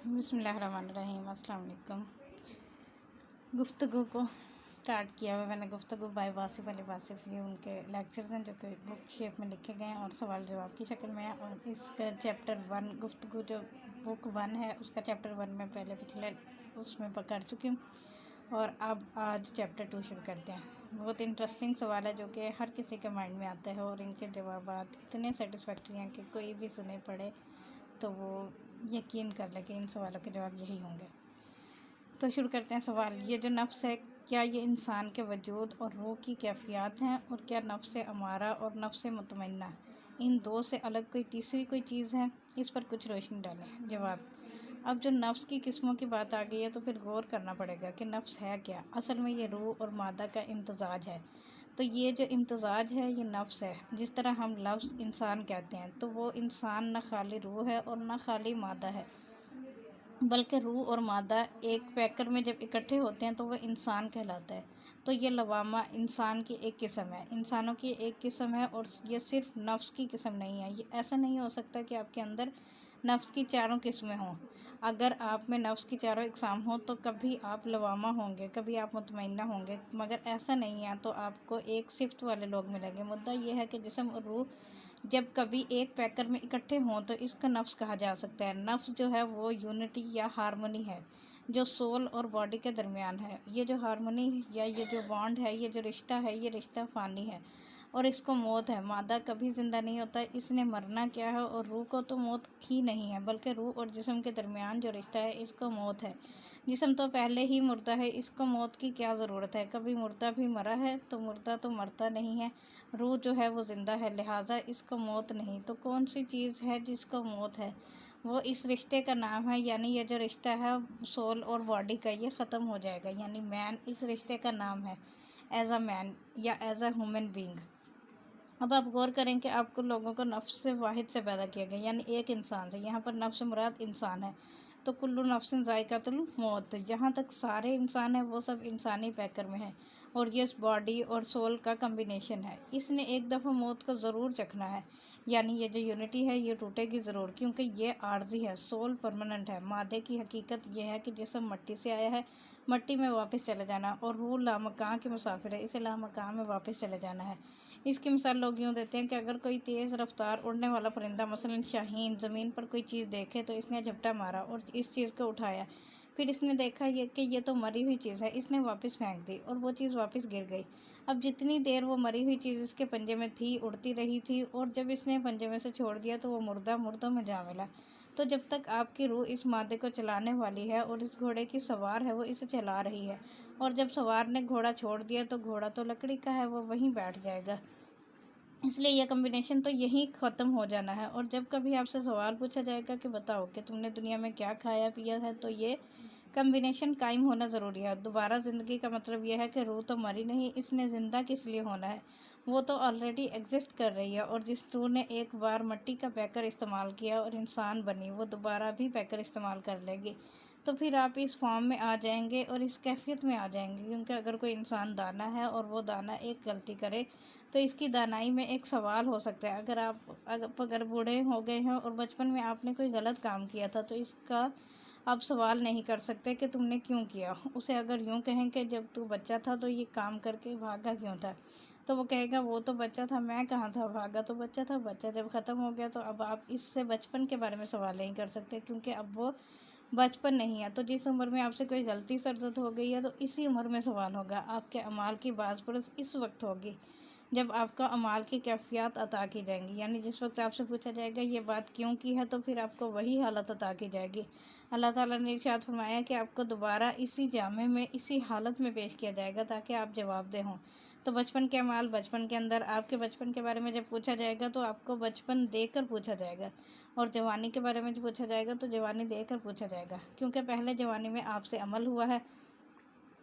बिस्मिल्लाहिर्रहमानिर्रहीम। अस्सलाम वालेकुम। गुफ्तगू को स्टार्ट किया हुआ मैंने। गुफ्तगू बाय वासिफ़ अली वासिफ़, ये उनके लेक्चर्स हैं जो कि बुक शेप में लिखे गए हैं और सवाल जवाब की शक्ल में है। और इसका चैप्टर 1 गुफ्तगू जो बुक 1 है उसका चैप्टर 1 में पहले पिछले उसमें पकड़ चुकी हूँ और अब आज चैप्टर 2 शुरू करते हैं। बहुत इंटरेस्टिंग सवाल है जो कि हर किसी के माइंड में आता है और इनके जवाबात इतने सेटिस्फैक्ट्री हैं कि कोई भी सुने पढ़े तो वो यकीन कर ले कि इन सवालों के जवाब यही होंगे। तो शुरू करते हैं सवाल। ये जो नफ्स है, क्या ये इंसान के वजूद और रूह की कैफियत हैं? और क्या नफ्स अमारा और नफ्स मुतमइन्ना इन दो से अलग कोई तीसरी कोई चीज़ है? इस पर कुछ रोशनी डालें। जवाब। अब जो नफ्स की किस्मों की बात आ गई है तो फिर गौर करना पड़ेगा कि नफ्स है क्या। असल में ये रूह और मादा का इम्तजाज है। तो ये जो इम्तजाज है ये नफ्स है। जिस तरह हम लफ्ज़ इंसान कहते हैं तो वो इंसान न खाली रूह है और न खाली मादा है, बल्कि रूह और मादा एक पैकर में जब इकट्ठे होते हैं तो वह इंसान कहलाता है। तो ये लवामा इंसान की एक किस्म है, इंसानों की एक किस्म है और ये सिर्फ नफ्स की किस्म नहीं है। ये ऐसा नहीं हो सकता कि आपके अंदर नफ्स की चारों किस्में हों। अगर आप में नफ्स की चारों इकसाम हो तो कभी आप लवामा होंगे, कभी आप मुतमइन्ना होंगे, मगर ऐसा नहीं है। तो आपको एक सिफ्त वाले लोग मिलेंगे। मुद्दा ये है कि जिस्म और रूह जब कभी एक पैकर में इकट्ठे हों तो इसका नफ्स कहा जा सकता है। नफ्स जो है वो यूनिटी या हारमोनी है जो सोल और बॉडी के दरमियान है। ये जो हारमोनी या ये जो बॉन्ड है, ये जो रिश्ता है, ये रिश्ता फ़ानी है और इसको मौत है। मादा कभी ज़िंदा नहीं होता, इसने मरना क्या है। और रूह को तो मौत ही नहीं है, बल्कि रूह और जिस्म के दरमियान जो रिश्ता है इसको मौत है। जिस्म तो पहले ही मुर्दा है, इसको मौत की क्या ज़रूरत है। कभी मुर्दा भी मरा है तो मुर्दा तो मरता नहीं है। रूह जो है वो ज़िंदा है, लिहाजा इसको मौत नहीं। तो कौन सी चीज़ है जिसको मौत है? वो इस रिश्ते का नाम है। यानी ये जो रिश्ता है सोल और बॉडी का, ये ख़त्म हो जाएगा। यानी मैन इस रिश्ते का नाम है, एज अ मैन या एज अ ह्यूमन बींग। अब आप गौर करें कि आपको लोगों को नफ्स से वाहिद से पैदा किया गया, यानी एक इंसान से। यहाँ पर नफ्स मुराद इंसान है। तो कुल्लू नफ्सिन ज़ायक़ातुल मौत, जहाँ तक सारे इंसान हैं वो सब इंसानी पैकर में है और ये बॉडी और सोल का कम्बिनेशन है। इसने एक दफ़ा मौत को ज़रूर चखना है। यानी ये जो यूनिटी है ये टूटेगी ज़रूर, क्योंकि ये आर्जी है, सोल परमानेंट है। मादे की हकीकत यह है कि जिस्म मट्टी से आया है, मट्टी में वापस चले जाना, और रूह लामकां के मुसाफिर है, इसे लामकां में वापस चले जाना है। इसकी मिसाल लोग यूँ देते हैं कि अगर कोई तेज़ रफ्तार उड़ने वाला परिंदा, मसलन शाहीन, ज़मीन पर कोई चीज़ देखे तो इसने झपटा मारा और इस चीज़ को उठाया। फिर इसने देखा ये तो मरी हुई चीज़ है, इसने वापस फेंक दी और वो चीज़ वापस गिर गई। अब जितनी देर वो मरी हुई चीज़ इसके पंजे में थी, उड़ती रही थी, और जब इसने पंजे में से छोड़ दिया तो वो मुर्दा मुर्दों में जा मिला। तो जब तक आपकी रूह इस मादे को चलाने वाली है और इस घोड़े की सवार है वो इसे चला रही है, और जब सवार ने घोड़ा छोड़ दिया तो घोड़ा तो लकड़ी का है, वो वहीं बैठ जाएगा। इसलिए यह कम्बिनेशन तो यहीं ख़त्म हो जाना है। और जब कभी आपसे सवाल पूछा जाएगा कि बताओ कि तुमने दुनिया में क्या खाया पिया है, तो ये कम्बिनेशन कायम होना ज़रूरी है। दोबारा ज़िंदगी का मतलब यह है कि रूह तो मरी नहीं, इसने ज़िंदा किस लिए होना है? वो तो ऑलरेडी एग्जिस्ट कर रही है। और जिस रूह ने एक बार मिट्टी का पैकर इस्तेमाल किया और इंसान बनी, वो दोबारा भी पैकर इस्तेमाल कर लेगी। तो फिर आप इस फॉर्म में आ जाएंगे और इस कैफियत में आ जाएंगे। क्योंकि अगर कोई इंसान दाना है और वो दाना एक गलती करे तो इसकी दानाई में एक सवाल हो सकता है। अगर बूढ़े हो गए हैं और बचपन में आपने कोई गलत काम किया था तो इसका आप सवाल नहीं कर सकते कि तुमने क्यों किया। उसे अगर यूँ कहें कि जब तू बच्चा था तो ये काम करके भागा क्यों था, तो वो कहेगा वो तो बच्चा था, मैं कहाँ था, भागा तो बच्चा था, बच्चा जब ख़त्म हो गया। तो अब आप इससे बचपन के बारे में सवाल नहीं कर सकते, क्योंकि अब वो बचपन नहीं है। तो जिस उम्र में आपसे कोई गलती सरजद हो गई है तो इसी उम्र में सवाल होगा। आपके अमाल की बाज़ इस वक्त होगी जब आपका अमाल की कैफियत अता की जाएंगी। यानी जिस वक्त आपसे पूछा जाएगा ये बात क्यों की है, तो फिर आपको वही हालत अता की जाएगी। अल्लाह ताला ने इरशाद फरमाया कि आपको दोबारा इसी जामे में, इसी हालत में पेश किया जाएगा ताकि आप जवाबदेह हों। तो बचपन के अमाल बचपन के अंदर, आपके बचपन के बारे में जब पूछा जाएगा तो आपको बचपन देकर पूछा जाएगा, और जवानी के बारे में जब पूछा जाएगा तो जवानी देकर पूछा जाएगा, क्योंकि पहले जवानी में आपसे अमल हुआ है।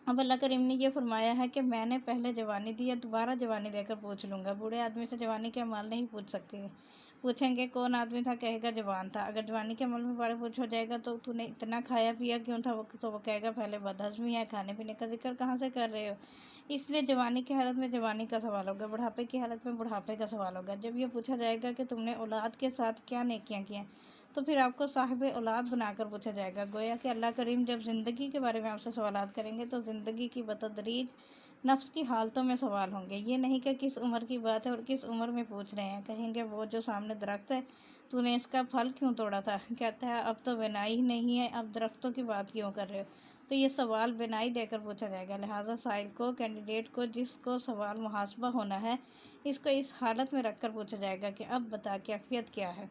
अब अल्लाह करीम ने ये फरमाया है कि मैंने पहले जवानी दी है, दोबारा जवानी देकर पूछ लूँगा। बूढ़े आदमी से जवानी के अमल नहीं पूछ सकते। पूछेंगे कौन आदमी था, कहेगा जवान था। अगर जवानी के अमल में बारे पूछा जाएगा तो तूने इतना खाया पिया क्यों था, तो वो कहेगा पहले बदहज़मी है, खाने पीने का जिक्र कहाँ से कर रहे हो। इसलिए जवानी की हालत में जवानी का सवाल होगा, बुढ़ापे की हालत में बुढ़ापे का सवाल होगा। जब ये पूछा जाएगा कि तुमने औलाद के साथ क्या नेकियां की हैं, तो फिर आपको साहिब औलाद बनाकर पूछा जाएगा। गोया कि अल्लाह करीम जब ज़िंदगी के बारे में आपसे सवालात करेंगे तो ज़िंदगी की बतदरीज नफ्स की हालतों में सवाल होंगे। ये नहीं कि किस उम्र की बात है और किस उम्र में पूछ रहे हैं। कहेंगे वो जो सामने दरख्त है, तूने इसका फल क्यों तोड़ा था? कहता है अब तो बिनाई ही नहीं है, अब दरख्तों की बात क्यों कर रहे हो? तो ये सवाल बिनाई देकर पूछा जाएगा। लिहाजा साइल को, कैंडिडेट को, जिसको सवाल मुहासबा होना है, इसको इस हालत में रख कर पूछा जाएगा कि अब बता कैफियत क्या है।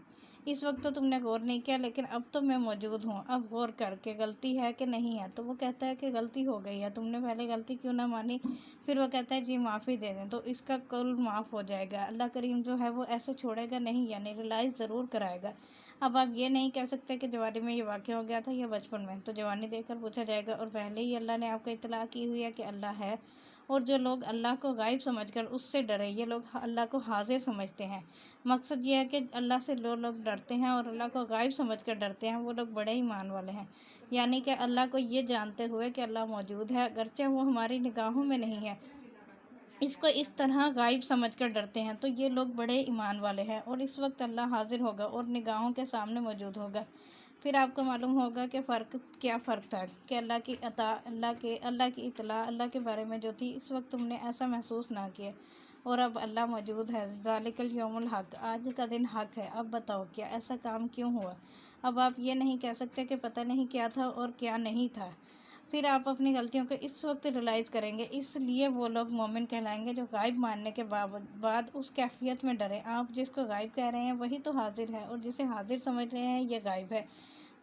इस वक्त तो तुमने गौर नहीं किया, लेकिन अब तो मैं मौजूद हूँ, अब गौर करके गलती है कि नहीं है। तो वो कहता है कि गलती हो गई है, तुमने पहले गलती क्यों ना मानी? फिर वो कहता है जी माफ़ी दे दें, तो इसका कुल माफ़ हो जाएगा। अल्लाह करीम जो है वो ऐसे छोड़ेगा नहीं, यानी रियलाइज़ ज़रूर कराएगा। अब आप ये नहीं कह सकते कि जवानी में ये वाक़या हो गया था या बचपन में, तो जवानी देकर पूछा जाएगा। और पहले ही अल्लाह ने आपको इत्तला की हुई है कि अल्लाह है, और जो लोग अल्लाह को गायब समझकर उससे डरे, ये लोग अल्लाह को हाजिर समझते हैं। मकसद ये है कि अल्लाह से लोग डरते हैं और अल्लाह को गायब समझकर डरते हैं, वो लोग बड़े ईमान वाले हैं। यानी कि अल्लाह को ये जानते हुए कि अल्लाह मौजूद है, अगरचे वो हमारी निगाहों में नहीं है, इसको इस तरह गायब समझकर डरते हैं, तो ये लोग बड़े ईमान वाले हैं। और इस वक्त अल्लाह हाजिर होगा और निगाहों के सामने मौजूद होगा। फिर आपको मालूम होगा कि क्या फ़र्क था कि अल्लाह की इत्तला अल्लाह के बारे में जो थी, इस वक्त तुमने ऐसा महसूस ना किया, और अब अल्लाह मौजूद है। ज़ालिकल यौमुल हक़, आज का दिन हक़ है। अब बताओ क्या ऐसा काम क्यों हुआ? अब आप ये नहीं कह सकते कि पता नहीं क्या था और क्या नहीं था। फिर आप अपनी गलतियों को इस वक्त रियलाइज़ करेंगे। इसलिए वो लोग मोमिन कहलाएंगे जो गायब मानने के बाद उस कैफियत में डरे। आप जिसको गायब कह रहे हैं वही तो हाजिर है, और जिसे हाजिर समझ रहे हैं ये गायब है।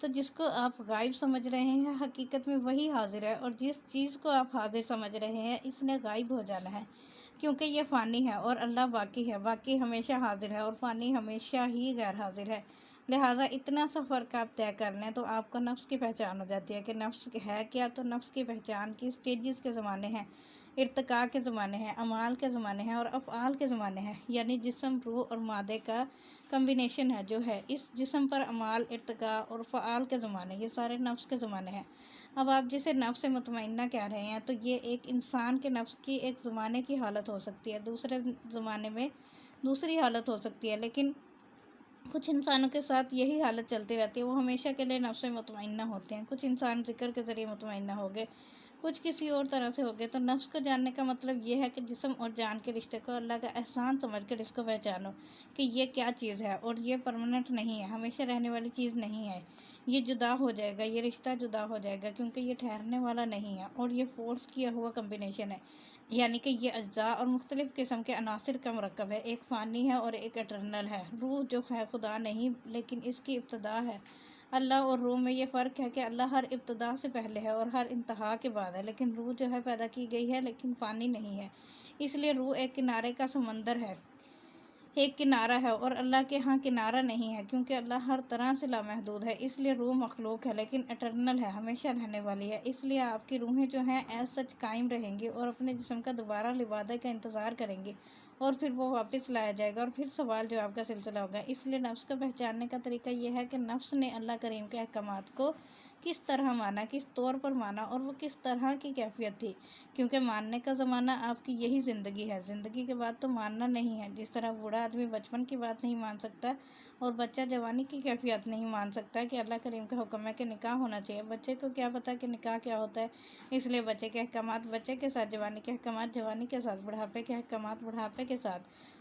तो जिसको आप गायब समझ रहे हैं हकीकत में वही हाजिर है, और जिस चीज़ को आप हाजिर समझ रहे हैं इसने गायब हो जाना है, क्योंकि ये फ़ानी है और अल्लाह बाकी है। बाकी हमेशा हाजिर है और फ़ानी हमेशा ही गैर हाजिर है। लिहाजा इतना सा फ़र्क आप तय कर लें तो आपको नफ्स की पहचान हो जाती है कि नफ्स है क्या। तो नफ्स की पहचान की स्टेजेस के ज़माने हैं, इर्तिका के ज़माने हैं, अमाल के ज़माने हैं और अफ़आल के ज़माने हैं। यानी जिस्म, रूह और मादे का कम्बिनेशन है जो है। इस जिस्म पर अमाल, इर्तिका और फ़आल के ज़माने, ये सारे नफ्स के ज़माने हैं। अब आप जिसे नफ्स मुतमइन्ना कह रहे हैं, तो ये एक इंसान के नफ्स की एक ज़माने की हालत हो सकती है, दूसरे ज़माने में दूसरी हालत हो सकती है। लेकिन कुछ इंसानों के साथ यही हालत चलती रहती है, वो हमेशा के लिए नफ्स मुतमइन्ना होते हैं। कुछ इंसान ज़िक्र के ज़रिए मुतमइन्ना हो गए, कुछ किसी और तरह से हो गए। तो नफ्स को जानने का मतलब ये है कि जिस्म और जान के रिश्ते को अल्लाह का एहसान समझकर इसको पहचानो कि ये क्या चीज़ है, और ये परमानेंट नहीं है, हमेशा रहने वाली चीज़ नहीं है। ये जुदा हो जाएगा, ये रिश्ता जुदा हो जाएगा, क्योंकि ये ठहरने वाला नहीं है और ये फ़ोर्स किया हुआ कम्बिनेशन है। यानी कि ये अज्जा और मुख्तलिफ़ किस्म के अनासिर का मरकब है। एक फ़ानी है और एक एटर्नल है। रूह जो है खुदा नहीं, लेकिन इसकी इब्तदा है। अल्लाह और रूह में ये फ़र्क है कि अल्लाह हर इब्तदा से पहले है और हर इंतहा के बाद है, लेकिन रूह जो है पैदा की गई है लेकिन फ़ानी नहीं है। इसलिए रूह एक किनारे का समंदर है, एक किनारा है, और अल्लाह के यहाँ किनारा नहीं है, क्योंकि अल्लाह हर तरह से लामहदूद है। इसलिए रूह मखलूक है लेकिन एटर्नल है, हमेशा रहने वाली है। इसलिए आपकी रूहें जो हैं एज सच कायम रहेंगी और अपने जिस्म का दोबारा लिबादा का इंतज़ार करेंगी, और फिर वो वापस लाया जाएगा और फिर सवाल जवाब का सिलसिला होगा। इसलिए नफ्स को पहचानने का तरीका यह है कि नफ्स ने अल्लाह करीम के अहकामात को किस तरह माना, किस तौर पर माना, और वो किस तरह की कैफियत थी। क्योंकि मानने का ज़माना आपकी यही ज़िंदगी है, ज़िंदगी के बाद तो मानना नहीं है। जिस तरह बूढ़ा आदमी बचपन की बात नहीं मान सकता और बच्चा जवानी की कैफियत नहीं मान सकता कि अल्लाह करीम का हुक्म है कि निकाह होना चाहिए। बच्चे को क्या पता कि निकाह क्या होता है, इसलिए बच्चे के अहकामात बच्चे के साथ, जवानी के अहकामात जवानी के साथ, बुढ़ापे के अहकामात बुढ़ापे के साथ,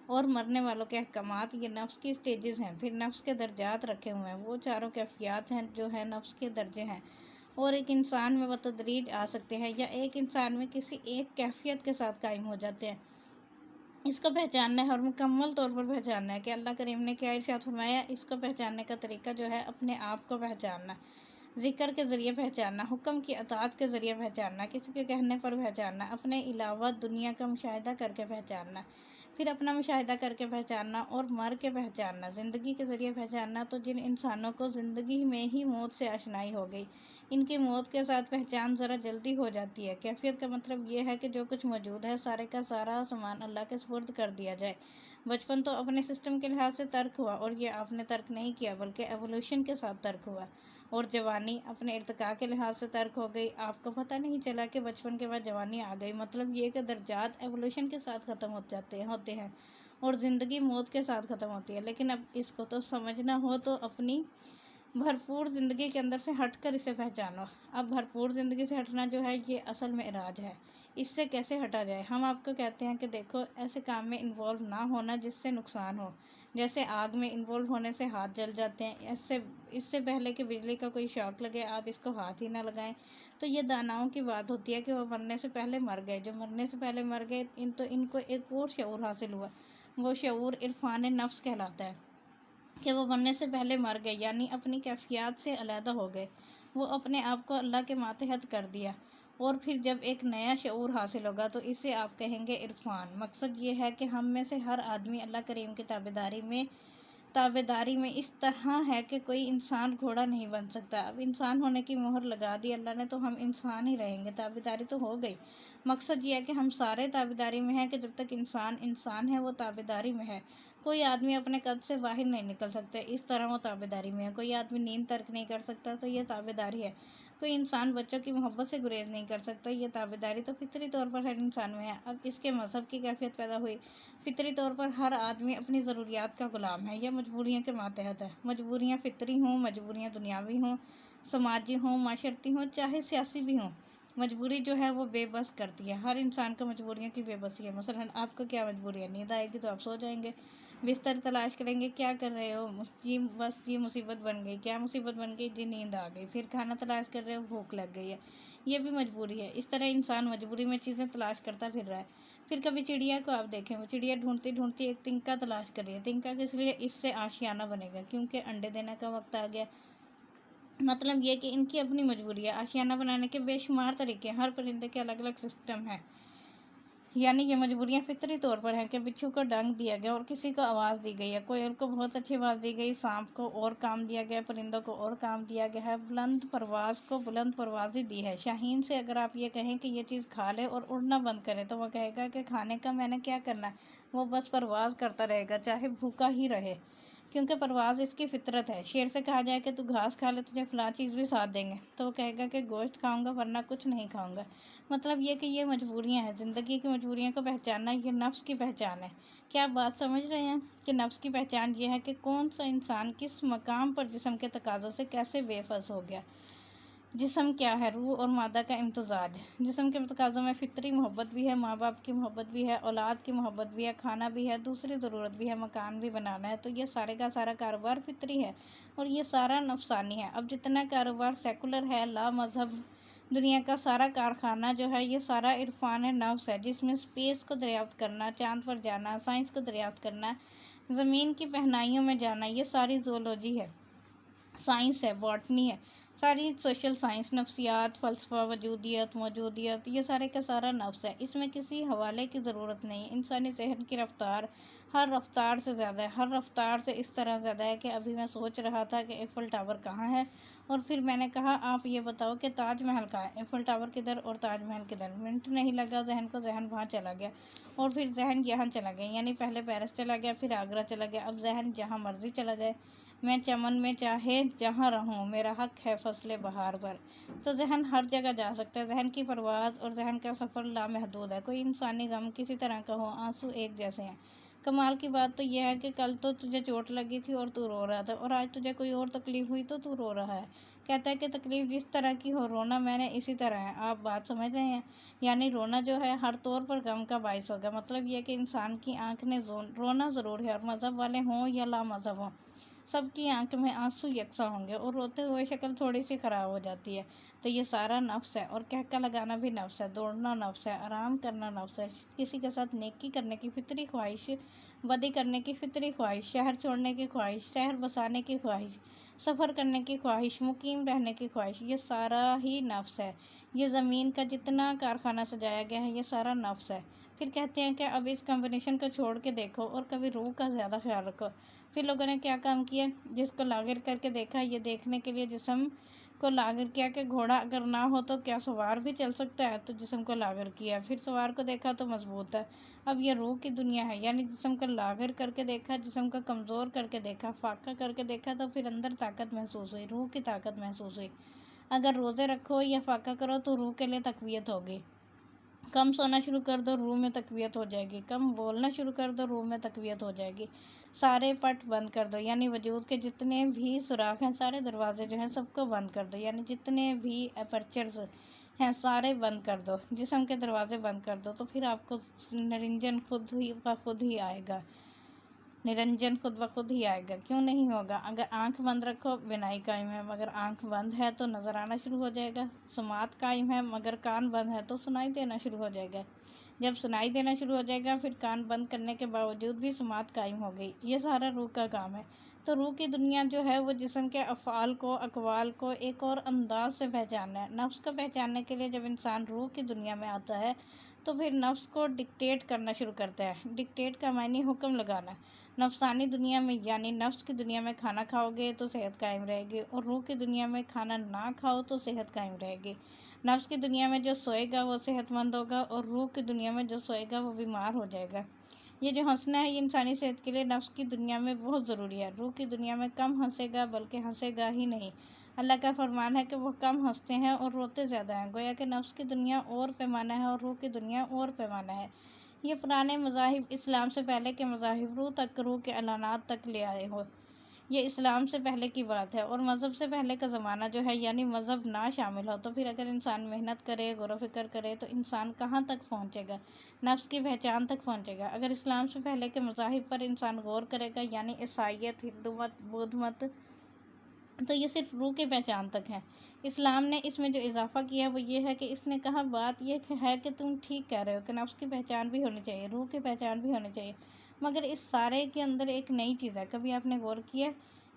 और मरने वालों के अहकामात। ये नफ्स की स्टेजेस हैं। फिर नफ्स के दर्जात रखे हुए हैं, वो चारों कैफियत हैं जो है नफ्स के दर्जे हैं, और एक इंसान में बतदरीज आ सकते हैं या एक इंसान में किसी एक कैफियत के साथ कायम हो जाते हैं। इसको पहचानना है और मुकम्मल तौर पर पहचानना है कि अल्लाह करीम ने क्या इरशाद फरमाया। इसको पहचानने का तरीका जो है अपने आप को पहचानना, ज़िक्र के ज़रिए पहचानना, हुक्म की अताअत के ज़रिए पहचानना, किसी के कहने पर पहचानना, अपने अलावा दुनिया का मुशाहिदा करके पहचानना, फिर अपना मुशाहिदा करके पहचानना और मर के पहचानना, ज़िंदगी के ज़रिए पहचानना। तो जिन इंसानों को ज़िंदगी में ही मौत से आशनाई हो गई, इनकी मौत के साथ पहचान ज़रा जल्दी हो जाती है। कैफियत का मतलब ये है कि जो कुछ मौजूद है सारे का सारा सामान अल्लाह के सुपुर्द कर दिया जाए। बचपन तो अपने सिस्टम के लिहाज से तर्क हुआ, और ये आपने तर्क नहीं किया बल्कि एवोल्यूशन के साथ तर्क हुआ। और जवानी अपने इर्तिका के लिहाज से तर्क हो गई, आपको पता नहीं चला कि बचपन के बाद जवानी आ गई। मतलब ये कि दर्जात एवोल्यूशन के साथ ख़त्म होते हैं और ज़िंदगी मौत के साथ ख़त्म होती है। लेकिन अब इसको तो समझना हो तो अपनी भरपूर ज़िंदगी के अंदर से हटकर इसे पहचानो। अब भरपूर ज़िंदगी से हटना जो है ये असल में इराज है। इससे कैसे हटा जाए? हम आपको कहते हैं कि देखो, ऐसे काम में इन्वॉल्व ना होना जिससे नुकसान हो। जैसे आग में इन्वॉल्व होने से हाथ जल जाते हैं। इससे पहले कि बिजली का कोई शॉक लगे आप इसको हाथ ही ना लगाएं। तो ये दानाओं की बात होती है कि वो मरने से पहले मर गए। जो मरने से पहले मर गए इनको एक और शऊर हासिल हुआ। वो शऊर इरफान नफ्स कहलाता है कि वो मरने से पहले मर गए, यानी अपनी कैफियत से अलहदा हो गए। वो अपने आप को अल्लाह के मातहत कर दिया। और फिर जब एक नया शऊर हासिल होगा तो इसे आप कहेंगे इरफान। मकसद ये है कि हम में से हर आदमी अल्लाह करीम की ताबेदारी में इस तरह है कि कोई इंसान घोड़ा नहीं बन सकता। अब इंसान होने की मोहर लगा दी अल्लाह ने, तो हम इंसान ही रहेंगे। ताबेदारी तो हो गई। मकसद ये है कि हम सारे ताबेदारी में हैं कि जब तक इंसान इंसान है वो ताबेदारी में है। कोई आदमी अपने कद से बाहर नहीं निकल सकता, इस तरह वो ताबेदारी में है। कोई आदमी नींद तर्क नहीं कर सकता, तो ये ताबेदारी है। कोई इंसान बच्चों की मोहब्बत से गुरेज नहीं कर सकता, ये ताबेदारी तो फितरी तौर पर हर इंसान में है। अब इसके मज़हब की कैफियत पैदा हुई। फितरी तौर पर हर आदमी अपनी ज़रूरियात का गुलाम है। यह मजबूरियों के मातहत है। मजबूरियाँ फितरी हों, मजबूरियाँ दुनियावी हों, समाजी हों, माशरती हों, चाहे सियासी भी हों। मजबूरी जो है वो बेबस करती है। हर इंसान को मजबूरियों की बेबसी है। मसलन आपको क्या मजबूरी है? नींद आएगी तो आप सो जाएंगे, बिस्तर तलाश करेंगे, क्या कर रहे हो? जी बस जी मुसीबत बन गई। क्या मुसीबत बन गई? जी नींद आ गई। फिर खाना तलाश कर रहे हो, भूख लग गई है, ये भी मजबूरी है। इस तरह इंसान मजबूरी में चीज़ें तलाश करता फिर रहा है। फिर कभी चिड़िया को आप देखें, वो चिड़िया ढूंढती ढूंढती एक तिनका तलाश कर रही है। तिनका किस लिए? इससे आशियाना बनेगा, क्योंकि अंडे देने का वक्त आ गया। मतलब ये कि इनकी अपनी मजबूरी है। आशियाना बनाने के बेशुमार तरीके हैं। हर परिंदे के अलग अलग सिस्टम है। यानी ये मजबूरियाँ फितरी तौर पर हैं कि बिच्छू को डंक दिया गया और किसी को आवाज़ दी गई है, कोयल को बहुत अच्छी आवाज़ दी गई, सांप को और काम दिया गया, परिंदों को और काम दिया गया है, बुलंद परवाज़ को बुलंद परवाज़ी दी है। शाहीन से अगर आप ये कहें कि ये चीज़ खा ले और उड़ना बंद करे, तो वह कहेगा कि खाने का मैंने क्या करना है। वो बस परवाज़ करता रहेगा, चाहे भूखा ही रहे, क्योंकि परवाज़ इसकी फितरत है। शेर से कहा जाए कि तू घास खा ले, तुझे फलां चीज़ भी साथ देंगे, तो वो कहेगा कि गोश्त खाऊंगा वरना कुछ नहीं खाऊंगा। मतलब ये कि ये मजबूरियां हैं। ज़िंदगी की मजबूरियों को पहचानना ये नफ्स की पहचान है। क्या आप बात समझ रहे हैं कि नफ्स की पहचान ये है कि कौन सा इंसान किस मकाम पर जिस्म के तकाज़ों से कैसे बेफस हो गया। जिस्म क्या है? रूह और मादा का इम्तजाज। जिस्म के तकाज़ों में फितरी मोहब्बत भी है, माँ बाप की मोहब्बत भी है, औलाद की मोहब्बत भी है, खाना भी है, दूसरी ज़रूरत भी है, मकान भी बनाना है। तो ये सारे का सारा कारोबार फितरी है और ये सारा नफसानी है। अब जितना कारोबार सेकुलर है, ला मज़हब, दुनिया का सारा कारखाना जो है ये सारा इरफान नफ्स है, जिसमें स्पेस को दरियाफ्त करना, चाँद पर जाना, साइंस को दरियाफ्त करना, ज़मीन की पहनाइयों में जाना, ये सारी ज़ूलॉजी है, साइंस है, बॉटनी है, सारी सोशल साइंस, नफ्सियात, फ़लसफ़ा, वजूदियत, मौजूदियत, ये सारे का सारा नफ्स है। इसमें किसी हवाले की ज़रूरत नहीं है। इंसानी जहन की रफ्तार हर रफ्तार से ज़्यादा है। हर रफ्तार से इस तरह ज़्यादा है कि अभी मैं सोच रहा था कि एफ़ल टावर कहाँ है, और फिर मैंने कहा आप ये बताओ कि ताजमहल कहाँ है। एफ़ल टावर किधर और ताजमहल किधर? मिनट नहीं लगा जहन को, जहन वहाँ चला गया और फिर जहन यहाँ चला गया। यानी पहले पेरिस चला गया, फिर आगरा चला गया। अब जहन जहाँ मर्जी चला जाए। मैं चमन में चाहे जहाँ रहूँ, मेरा हक है फसले बहार पर। तो जहन हर जगह जा सकता है। जहन की परवाज़ और जहन का सफ़र लामहदूद है। कोई इंसानी गम किसी तरह का हो, आंसू एक जैसे हैं। कमाल की बात तो यह है कि कल तो तुझे चोट लगी थी और तू रो रहा था, और आज तुझे कोई और तकलीफ़ हुई तो तू रो रहा है। कहता है कि तकलीफ़ जिस तरह की हो, रोना मैंने इसी तरह है। आप बात समझ रहे हैं? यानी रोना जो है हर तौर पर गम का बायस होगा। मतलब यह कि इंसान की आँख ने रोना ज़रूर है, और मज़हब वाले हों या ला मज़हब हों, सबकी आंख में आंसू यकसा होंगे और रोते हुए शक्ल थोड़ी सी ख़राब हो जाती है। तो ये सारा नफ्स है। और कहका लगाना भी नफ्स है, दौड़ना नफ्स है, आराम करना नफ्स है, किसी के साथ नेकी करने की फितरी ख्वाहिश, बदी करने की फितरी ख्वाहिश, शहर छोड़ने की ख्वाहिश, शहर बसाने की ख्वाहिश, सफ़र करने की ख्वाहिश, मुकीम रहने की ख्वाहिश, ये सारा ही नफ्स है। ये ज़मीन का जितना कारखाना सजाया गया है ये सारा नफ्स है। फिर कहते हैं कि अब इस कम्बिनेशन को छोड़ के देखो और कभी रूह का ज़्यादा ख्याल रखो। फिर लोगों ने क्या काम किया? जिसको लागिर करके देखा, ये देखने के लिए जिस्म को लागिर किया कि घोड़ा अगर ना हो तो क्या सवार भी चल सकता है, तो जिस्म को लागिर किया। फिर सवार को देखा तो मजबूत है। अब ये रूह की दुनिया है। यानी जिस्म को लागिर करके देखा, जिस्म को कमज़ोर करके देखा, फाका करके देखा, तो फिर अंदर ताकत महसूस हुई, रूह की ताकत महसूस हुई। अगर रोज़े रखो या फाका करो तो रूह के लिए तकवीयत होगी। कम सोना शुरू कर दो, रूम में तकवीयत हो जाएगी। कम बोलना शुरू कर दो, रूम में तकवीयत हो जाएगी। सारे पट बंद कर दो, यानी वजूद के जितने भी सुराख हैं, सारे दरवाजे जो हैं सबको बंद कर दो, यानी जितने भी अपर्चर्स हैं सारे बंद कर दो, जिस्म के दरवाजे बंद कर दो। तो फिर आपको निरंजन खुद ही ब खुद ही आएगा, निरंजन खुद ब खुद ही आएगा। क्यों नहीं होगा? अगर आंख बंद रखो बिनाई कायम है, मगर आंख बंद है तो नज़र आना शुरू हो जाएगा। समात कायम है मगर कान बंद है तो सुनाई देना शुरू हो जाएगा। जब सुनाई देना शुरू हो जाएगा फिर कान बंद करने के बावजूद भी समात कायम हो गई। ये सारा रूह का काम है। तो रूह की दुनिया जो है वो जिस्म के अफ़आल को, अक़वाल को एक और अंदाज से पहचानना है। नफ्स को पहचानने के लिए जब इंसान रूह की दुनिया में आता है तो फिर नफ्स को डिक्टेट करना शुरू करता है। डिक्टेट का मायने हुक्म लगाना। नफ्सानी दुनिया में यानी नफ्स की दुनिया में खाना खाओगे तो सेहत कायम रहेगी, और रूह की दुनिया में खाना ना खाओ तो सेहत कायम रहेगी। नफ्स की दुनिया में जो सोएगा वो सेहतमंद होगा, और रूह की दुनिया में जो सोएगा वो बीमार हो जाएगा। ये जो हंसना है ये इंसानी सेहत के लिए नफ्स की दुनिया में बहुत ज़रूरी है। रूह की दुनिया में कम हंसेगा, बल्कि हंसेगा ही नहीं। अल्लाह का फरमान है कि वो कम हंसते हैं और रोते ज़्यादा हैं। गोया कि नफ्स की दुनिया और पैमाना है और रूह की दुनिया और पैमाना है। ये पुराने मज़ाहिब इस्लाम से पहले के मज़ाहिब रूह तक, रूह के ऐलानात तक ले आए हो। ये इस्लाम से पहले की बात है, और मज़हब से पहले का ज़माना जो है, यानी मज़हब ना शामिल हो तो फिर अगर इंसान मेहनत करे, गौर फिक्र करे तो इंसान कहाँ तक पहुँचेगा? नफ्स की पहचान तक पहुँचेगा। अगर इस्लाम से पहले के मज़ाहिब पर इंसान गौर करेगा, यानी ईसाईयत, हिंदू मत, बौद्ध मत, तो ये सिर्फ रूह की पहचान तक है। इस्लाम ने इसमें जो इजाफ़ा किया वो ये है कि इसने कहा बात ये है कि तुम ठीक कह रहे हो कि नफ्स की पहचान भी होनी चाहिए, रूह की पहचान भी होनी चाहिए, मगर इस सारे के अंदर एक नई चीज़ है। कभी आपने गौर किया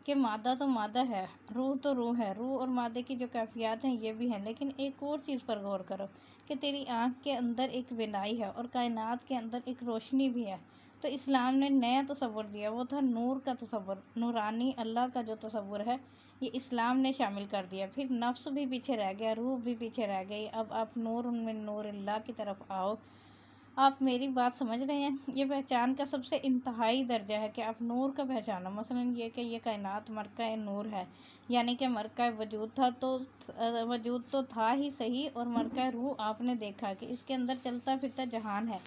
कि मादा तो मादा है, रूह तो रूह है। रूह और मादे की जो कैफियत हैं ये भी हैं, लेकिन एक और चीज़ पर गौर करो कि तेरी आँख के अंदर एक बिनाई है और कायनात के अंदर एक रोशनी भी है। तो इस्लाम ने नया तसव्वुर दिया, वो था नूर का तसव्वुर, नूरानी अल्लाह का जो तसव्वुर है ये इस्लाम ने शामिल कर दिया। फिर नफ्स भी पीछे रह गया, रूह भी पीछे रह गई। अब आप नूर में नूर अल्लाह की तरफ आओ। आप मेरी बात समझ रहे हैं? ये पहचान का सबसे इंतहाई दर्जा है कि आप नूर का पहचानो। मसलन ये कि ये कायनात मरका नूर है, यानी कि मरका वजूद था तो वजूद तो था ही सही, और मरका रूह आपने देखा कि इसके अंदर चलता फिरता जहान है,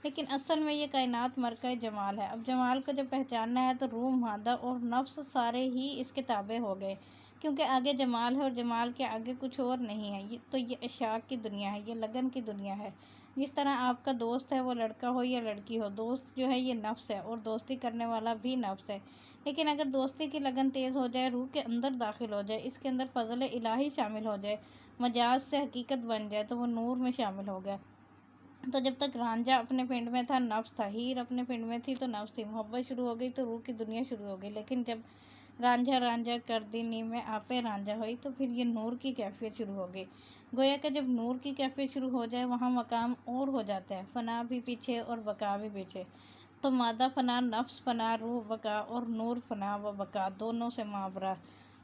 लेकिन असल में ये कायनात मरका जमाल है। अब जमाल को जब पहचानना है तो रूह, मादा और नफ्स सारे ही इसके ताबे हो गए, क्योंकि आगे जमाल है और जमाल के आगे कुछ और नहीं है। तो ये इशाक की दुनिया है, ये लगन की दुनिया है। जिस तरह आपका दोस्त है वो लड़का हो या लड़की हो, दोस्त जो है ये नफ्स है और दोस्ती करने वाला भी नफ्स है। लेकिन अगर दोस्ती की लगन तेज़ हो जाए, रूह के अंदर दाखिल हो जाए, इसके अंदर फजल इलाही शामिल हो जाए, मजाज से हकीकत बन जाए, तो वो नूर में शामिल हो गया। तो जब तक रांझा अपने पिंड में था नफ्स था, हीर अपने पिंड में थी तो नफ्स थी। मोहब्बत शुरू हो गई तो रूह की दुनिया शुरू हो गई। लेकिन जब रांझा रांझा कर दी नी में आपे रांझा हुई, तो फिर ये नूर की कैफियत शुरू हो गई। गोया कि जब नूर की कैफियत शुरू हो जाए वहाँ मकाम और हो जाता है, फ़ना भी पीछे और बका भी पीछे। तो मादा फ़ना, नफ्स फ़ना, रूह बका, और नूर फ़ना व बका दोनों से मावरा।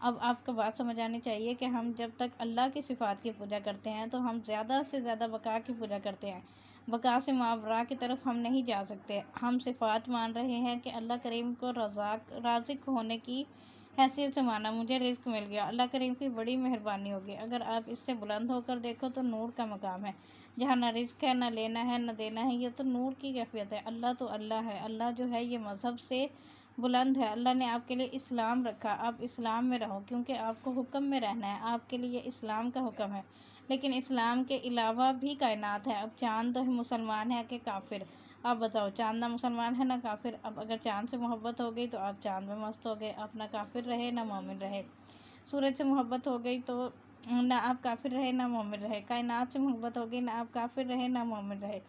अब आपको बात समझ आनी चाहिए कि हम जब तक अल्लाह की सिफ़ात की पूजा करते हैं तो हम ज़्यादा से ज़्यादा बका की पूजा करते हैं। बका से मावरा की तरफ हम नहीं जा सकते। हम सिफ़ात मान रहे हैं कि अल्लाह करीम को राज़िक होने की हैसियत से माना, मुझे रिज़्क मिल गया, अल्लाह करीम की बड़ी मेहरबानी होगी। अगर आप इससे बुलंद होकर देखो तो नूर का मकाम है, जहाँ ना रिज़्क है, ना लेना है, ना देना है। ये तो नूर की कैफियत है। अल्लाह तो अल्लाह है। अल्लाह जो है ये मज़हब से बुलंद है। अल्लाह ने आपके लिए इस्लाम रखा, आप इस्लाम में रहो, क्योंकि आपको हुक्म में रहना है। आपके लिए इस्लाम का हुक्म है। लेकिन इस्लाम के अलावा भी कायनात है। अब चाँद तो मुसलमान है कि काफिर? आप बताओ, चाँद ना मुसलमान है ना काफिर। अब अगर चाँद से मोहब्बत हो गई तो आप चाँद में मस्त हो गए, आप ना काफिर रहे ना मोमिन रहे। सूरज से मोहब्बत हो गई तो ना आप काफिर रहे ना मोमिन रहे। कायनात से मोहब्बत हो गई, ना आप काफिर रहे ना मोमिन रहे।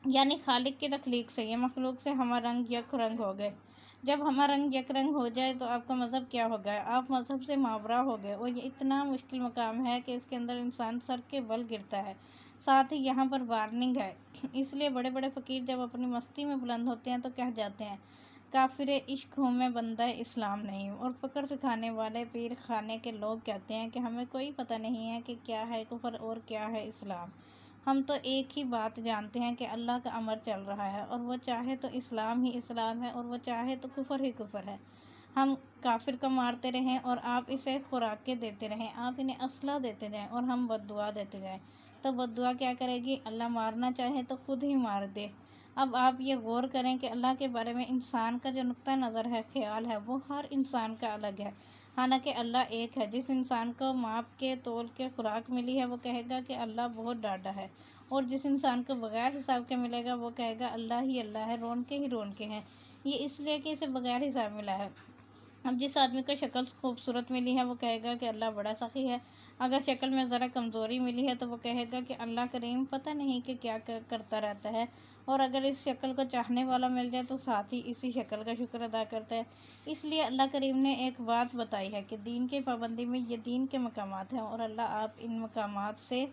यानी खालिक की तख्लीक से, ये मखलूक से हम रंग यक रंग हो गए। जब हम रंग यक रंग हो जाए तो आपका मज़हब क्या हो गया? आप मज़हब से मावरा हो गए। और ये इतना मुश्किल मकाम है कि इसके अंदर इंसान सर के बल गिरता है। साथ ही यहाँ पर वार्निंग है। इसलिए बड़े बड़े फ़कीर जब अपनी मस्ती में बुलंद होते हैं तो कह जाते हैं, काफिर इश्क हूँ मैं, बंदा इस्लाम नहीं हूँ। और फ़क्र सिखाने वाले पीर खाने के लोग कहते हैं कि हमें कोई पता नहीं है कि क्या है कुफर और क्या है इस्लाम। हम तो एक ही बात जानते हैं कि अल्लाह का अमर चल रहा है, और वो चाहे तो इस्लाम ही इस्लाम है और वो चाहे तो कुफर ही कुफर है। हम काफिर को मारते रहें और आप इसे खुराकें देते रहें, आप इन्हें असला देते जाएं और हम बद्दुआ देते जाएं। तो बद्दुआ क्या करेगी, अल्लाह मारना चाहे तो खुद ही मार दे। अब आप ये गौर करें कि अल्लाह के बारे में इंसान का जो नुक्ता नज़र है, ख्याल है, वो हर इंसान का अलग है। हालांकि अल्लाह एक है। जिस इंसान को माप के तोल के खुराक मिली है वो कहेगा कि अल्लाह बहुत डाढ़ा है, और जिस इंसान को बगैर हिसाब के मिलेगा वो कहेगा अल्लाह ही अल्लाह है, रोन के ही रोन के हैं। ये इसलिए कि इसे बगैर हिसाब मिला है। अब जिस आदमी को शक्ल खूबसूरत मिली है वो कहेगा कि अल्लाह बड़ा सखी है। अगर शक्ल में ज़रा कमज़ोरी मिली है तो वो कहेगा कि अल्लाह करीम पता नहीं कि क्या करता रहता है। और अगर इस शक्ल को चाहने वाला मिल जाए तो साथ ही इसी शक्ल का शुक्र अदा करता है। इसलिए अल्लाह करीम ने एक बात बताई है कि दीन की पाबंदी में ये दीन के मकामात हैं, और अल्लाह आप इन मकामात से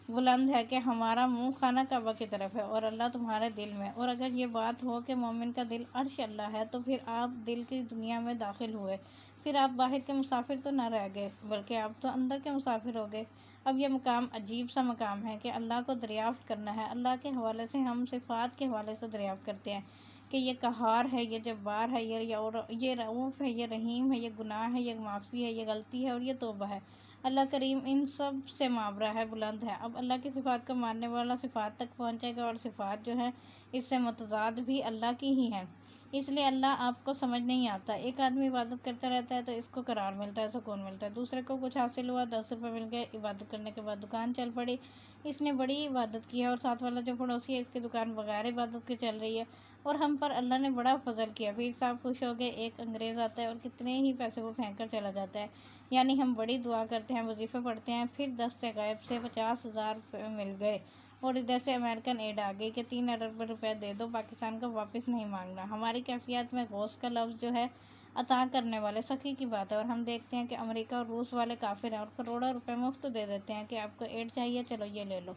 बुलंद है कि हमारा मुंह खाना काबा की तरफ है और अल्लाह तुम्हारे दिल में। और अगर ये बात हो कि मोमिन का दिल अर्श अल्लाह है, तो फिर आप दिल की दुनिया में दाखिल हुए। फिर आप बाहर के मुसाफिर तो न रह गए, बल्कि आप तो अंदर के मुसाफिर हो गए। अब यह मकाम अजीब सा मकाम है कि अल्लाह को दरियाफ्त करना है। अल्लाह के हवाले से हम सिफ़ात के हवाले से दरियाफ्त करते हैं कि ये कहार है, ये जब्बार है, ये रऊफ़ है, ये रहीम है, ये गुनाह है, ये माफ़ी है, ये गलती है और ये तौबा है। अल्लाह करीम इन सब से मावरा है, बुलंद है। अब अल्लाह की सिफ़ात को मानने वाला सिफ़ात तक पहुँचेगा, और सिफ़ात जो है इससे मुतज़ाद भी अल्लाह की ही हैं। इसलिए अल्लाह आपको समझ नहीं आता। एक आदमी इबादत करता रहता है तो इसको करार मिलता है, सुकून मिलता है। दूसरे को कुछ हासिल हुआ, 10 रुपये मिल गए, इबादत करने के बाद दुकान चल पड़ी, इसने बड़ी इबादत की है, और साथ वाला जो पड़ोसी है इसकी दुकान बगैर इबादत के चल रही है, और हम पर अल्लाह ने बड़ा फजल किया। पीर साहब खुश हो गए, एक अंग्रेज़ आता है और कितने ही पैसे वो फेंक कर चला जाता है। यानी हम बड़ी दुआ करते हैं, वजीफ़े पढ़ते हैं, फिर दस्ते गायब से 50,000 मिल गए, और इधर से अमेरिकन एड आ गई कि 3 अरब रुपए दे दो, पाकिस्तान को वापस नहीं मांगना। हमारी कैफियत में गौस का लफ्ज़ जो है अता करने वाले सखी की बात है, और हम देखते हैं कि अमेरिका और रूस वाले काफिर हैं और करोड़ों रुपए मुफ्त दे देते हैं कि आपको एड चाहिए, चलो ये ले लो,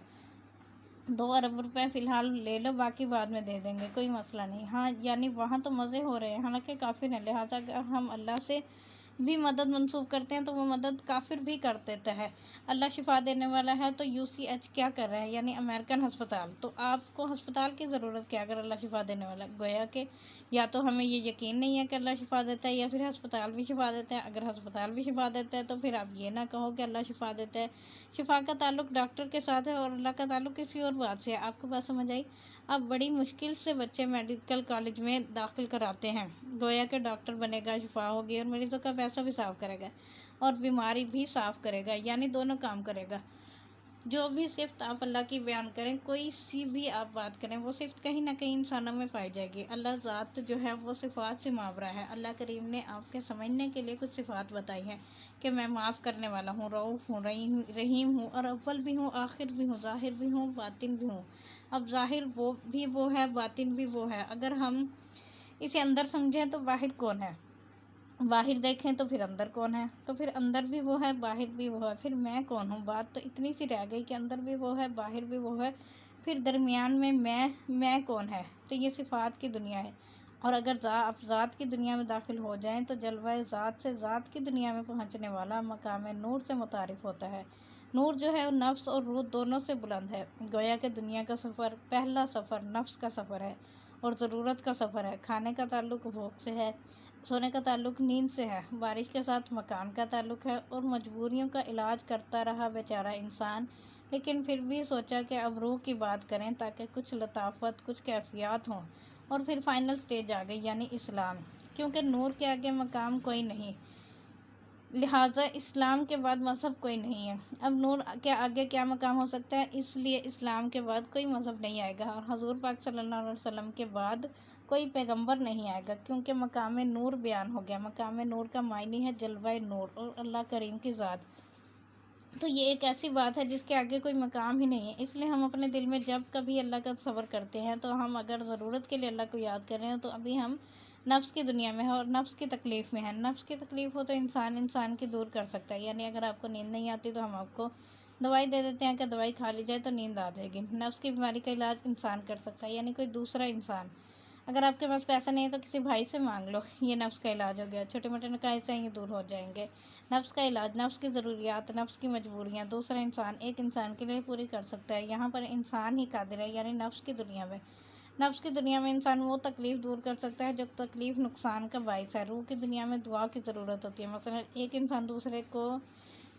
2 अरब रुपए फ़िलहाल ले लो, बाकी बाद में दे देंगे, कोई मसला नहीं। हाँ, यानी वहाँ तो मज़े हो रहे हैं, हालांकि काफिर हैं। लिहाजा अगर हम अल्लाह से भी मदद मंसूब करते हैं तो वो मदद काफिर भी कर देता है। अल्लाह शिफा देने वाला है तो यूसीएच क्या कर रहा है, यानी अमेरिकन हस्पताल। तो आपको हस्पताल की ज़रूरत क्या अगर अल्लाह शिफा देने वाला है? गोया कि या तो हमें ये यकीन नहीं है कि अल्लाह शिफा देता है, या फिर हस्पताल भी शिफा देता है। अगर हस्पताल भी शिफा देता है तो फिर आप ये ना कहो कि अल्लाह शिफा देता है। शिफा का ताल्लुक डॉक्टर के साथ है और अल्लाह का ताल्लुक किसी और बात से है। आपको बात समझ आई? अब बड़ी मुश्किल से बच्चे मेडिकल कॉलेज में दाखिल कराते हैं, गोया के डॉक्टर बनेगा, शिफा होगी और मरीज़ों का पैसा भी साफ़ करेगा और बीमारी भी साफ़ करेगा, यानी दोनों काम करेगा। जो भी सिफ्त आप अल्लाह की बयान करें, कोई सी भी आप बात करें, वो सिफ्त कहीं ना कहीं इंसानों में पाई जाएगी। अल्लाह ज़ात जो है वो सिफ़ात से मावरा है। अल्लाह करीम ने आपके समझने के लिए कुछ सिफ़ात बताई हैं कि मैं माफ़ करने वाला हूँ, रऊफ़ हूँ, रहीम हूँ, और अव्वल भी हूँ, आखिर भी हूँ, ज़ाहिर भी हूँ, बातिन भी हूँ। अब ज़ाहिर वो है, बातिन भी वो है। अगर हम इसे अंदर समझें तो बाहिर कौन है, बाहर देखें तो फिर अंदर कौन है, तो फिर अंदर भी वो है, बाहर भी वो है, फिर मैं कौन हूँ। बात तो इतनी सी रह गई कि अंदर भी वो है, बाहर भी वो है, फिर दरमियान में मैं कौन है। तो ये सिफ़ात की दुनिया है। और अगर आप ज़ात की दुनिया में दाखिल हो जाएं तो जलवा ज़ात से ज़ात की दुनिया में पहुँचने वाला मकाम नूर से मुतारिफ़ होता है। नूर जो है वो नफ्स और रूह दोनों से बुलंद है। गोया के दुनिया का सफ़र, पहला सफ़र नफ्स का सफ़र है और ज़रूरत का सफ़र है। खाने का ताल्लुक भूख से है, सोने का ताल्लुक नींद से है, बारिश के साथ मकान का ताल्लुक है, और मजबूरियों का इलाज करता रहा बेचारा इंसान, लेकिन फिर भी सोचा कि अब रूह की बात करें ताकि कुछ लताफत, कुछ कैफियत हों। और फिर फाइनल स्टेज आ गई, यानी इस्लाम, क्योंकि नूर के आगे मकाम कोई नहीं, लिहाजा इस्लाम के बाद मज़हब कोई नहीं है। अब नूर के आगे क्या मकाम हो सकता है, इसलिए इस्लाम के बाद कोई मज़हब नहीं आएगा, और हजूर पाक सल्लल्लाहु अलैहि वसल्लम के बाद कोई पैगंबर नहीं आएगा, क्योंकि मकाम नूर बयान हो गया। मकाम नूर का मायने है जलवा नूर और अल्लाह करीम की ज़ात। तो ये एक ऐसी बात है जिसके आगे कोई मकाम ही नहीं है। इसलिए हम अपने दिल में जब कभी अल्लाह का तसव्वुर करते हैं तो हम अगर ज़रूरत के लिए अल्लाह को याद कर रहे हैं तो अभी हम नफ्स की दुनिया में है और नफ्स की तकलीफ़ में है। नफ्स की तकलीफ़ हो तो इंसान की दूर कर सकता है, यानी अगर आपको नींद नहीं आती तो हम आपको दवाई दे देते हैं कि दवाई खा ली जाए तो नींद आ जाएगी। नफ्स की बीमारी का इलाज इंसान कर सकता है, यानी कोई दूसरा इंसान। अगर आपके पास पैसा नहीं है तो किसी भाई से मांग लो, ये नफ्स का इलाज हो गया। छोटे मोटे नकाए से ये दूर हो जाएंगे। नफ्स का इलाज, नफ्स की ज़रूरियात, नफ्स की मजबूरियाँ दूसरा इंसान एक इंसान के लिए पूरी कर सकता है। यहाँ पर इंसान ही कादिर है, यानी नफ्स की दुनिया में। नफ्स की दुनिया में इंसान वो तकलीफ़ दूर कर सकता है जो तकलीफ़ नुकसान का बायस है। रूह की दुनिया में दुआ की ज़रूरत होती है। मसलन एक इंसान दूसरे को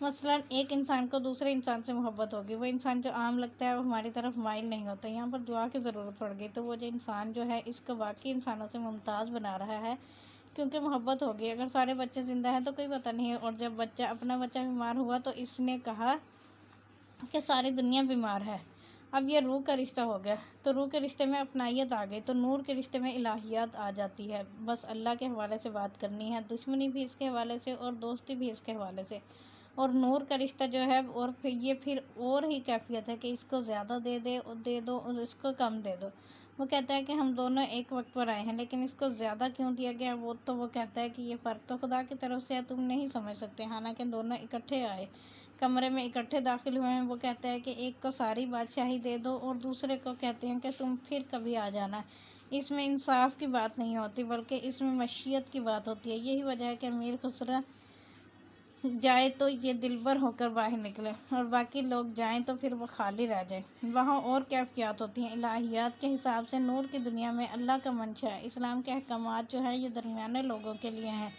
मसलन एक इंसान को दूसरे इंसान से मोहब्बत होगी, वो इंसान जो आम लगता है वो हमारी तरफ माइल नहीं होता, यहाँ पर दुआ की ज़रूरत पड़ गई। तो वो जो इंसान जो है इसको बाकी इंसानों से मुमताज़ बना रहा है, क्योंकि मोहब्बत होगी। अगर सारे बच्चे ज़िंदा हैं तो कोई पता नहीं है, और जब अपना बच्चा बीमार हुआ तो इसने कहा कि सारी दुनिया बीमार है। अब ये रूह का रिश्ता हो गया, तो रूह के रिश्ते में अपनाइयत आ गई, तो नूर के रिश्ते में इलाहियत आ जाती है। बस अल्लाह के हवाले से बात करनी है, दुश्मनी भी इसके हवाले से और दोस्ती भी इसके हवाले से। और नूर का रिश्ता जो है, और फिर और ही कैफियत है कि इसको ज़्यादा दे दो और इसको कम दे दो। वो कहता है कि हम दोनों एक वक्त पर आए हैं, लेकिन इसको ज़्यादा क्यों दिया गया, वो कहता है कि ये फ़र्क तो खुदा की तरफ से है, तुम नहीं समझ सकते। हालांकि दोनों इकट्ठे आए, कमरे में इकट्ठे दाखिल हुए हैं। वो कहता है कि एक को सारी बादशाही दे दो और दूसरे को कहते हैं कि तुम फिर कभी आ जाना। इसमें इंसाफ की बात नहीं होती, बल्कि इसमें मशीयत की बात होती है। यही वजह है कि अमीर खुसरा जाए तो ये दिलबर होकर बाहर निकले, और बाकी लोग जाएं तो फिर वो खाली रह जाए। वहाँ और कैफियत होती हैं। इलाहियात के हिसाब से नूर की दुनिया में अल्लाह का मंशा है। इस्लाम के अहकामात जो है ये दरमियाने लोगों के लिए हैं,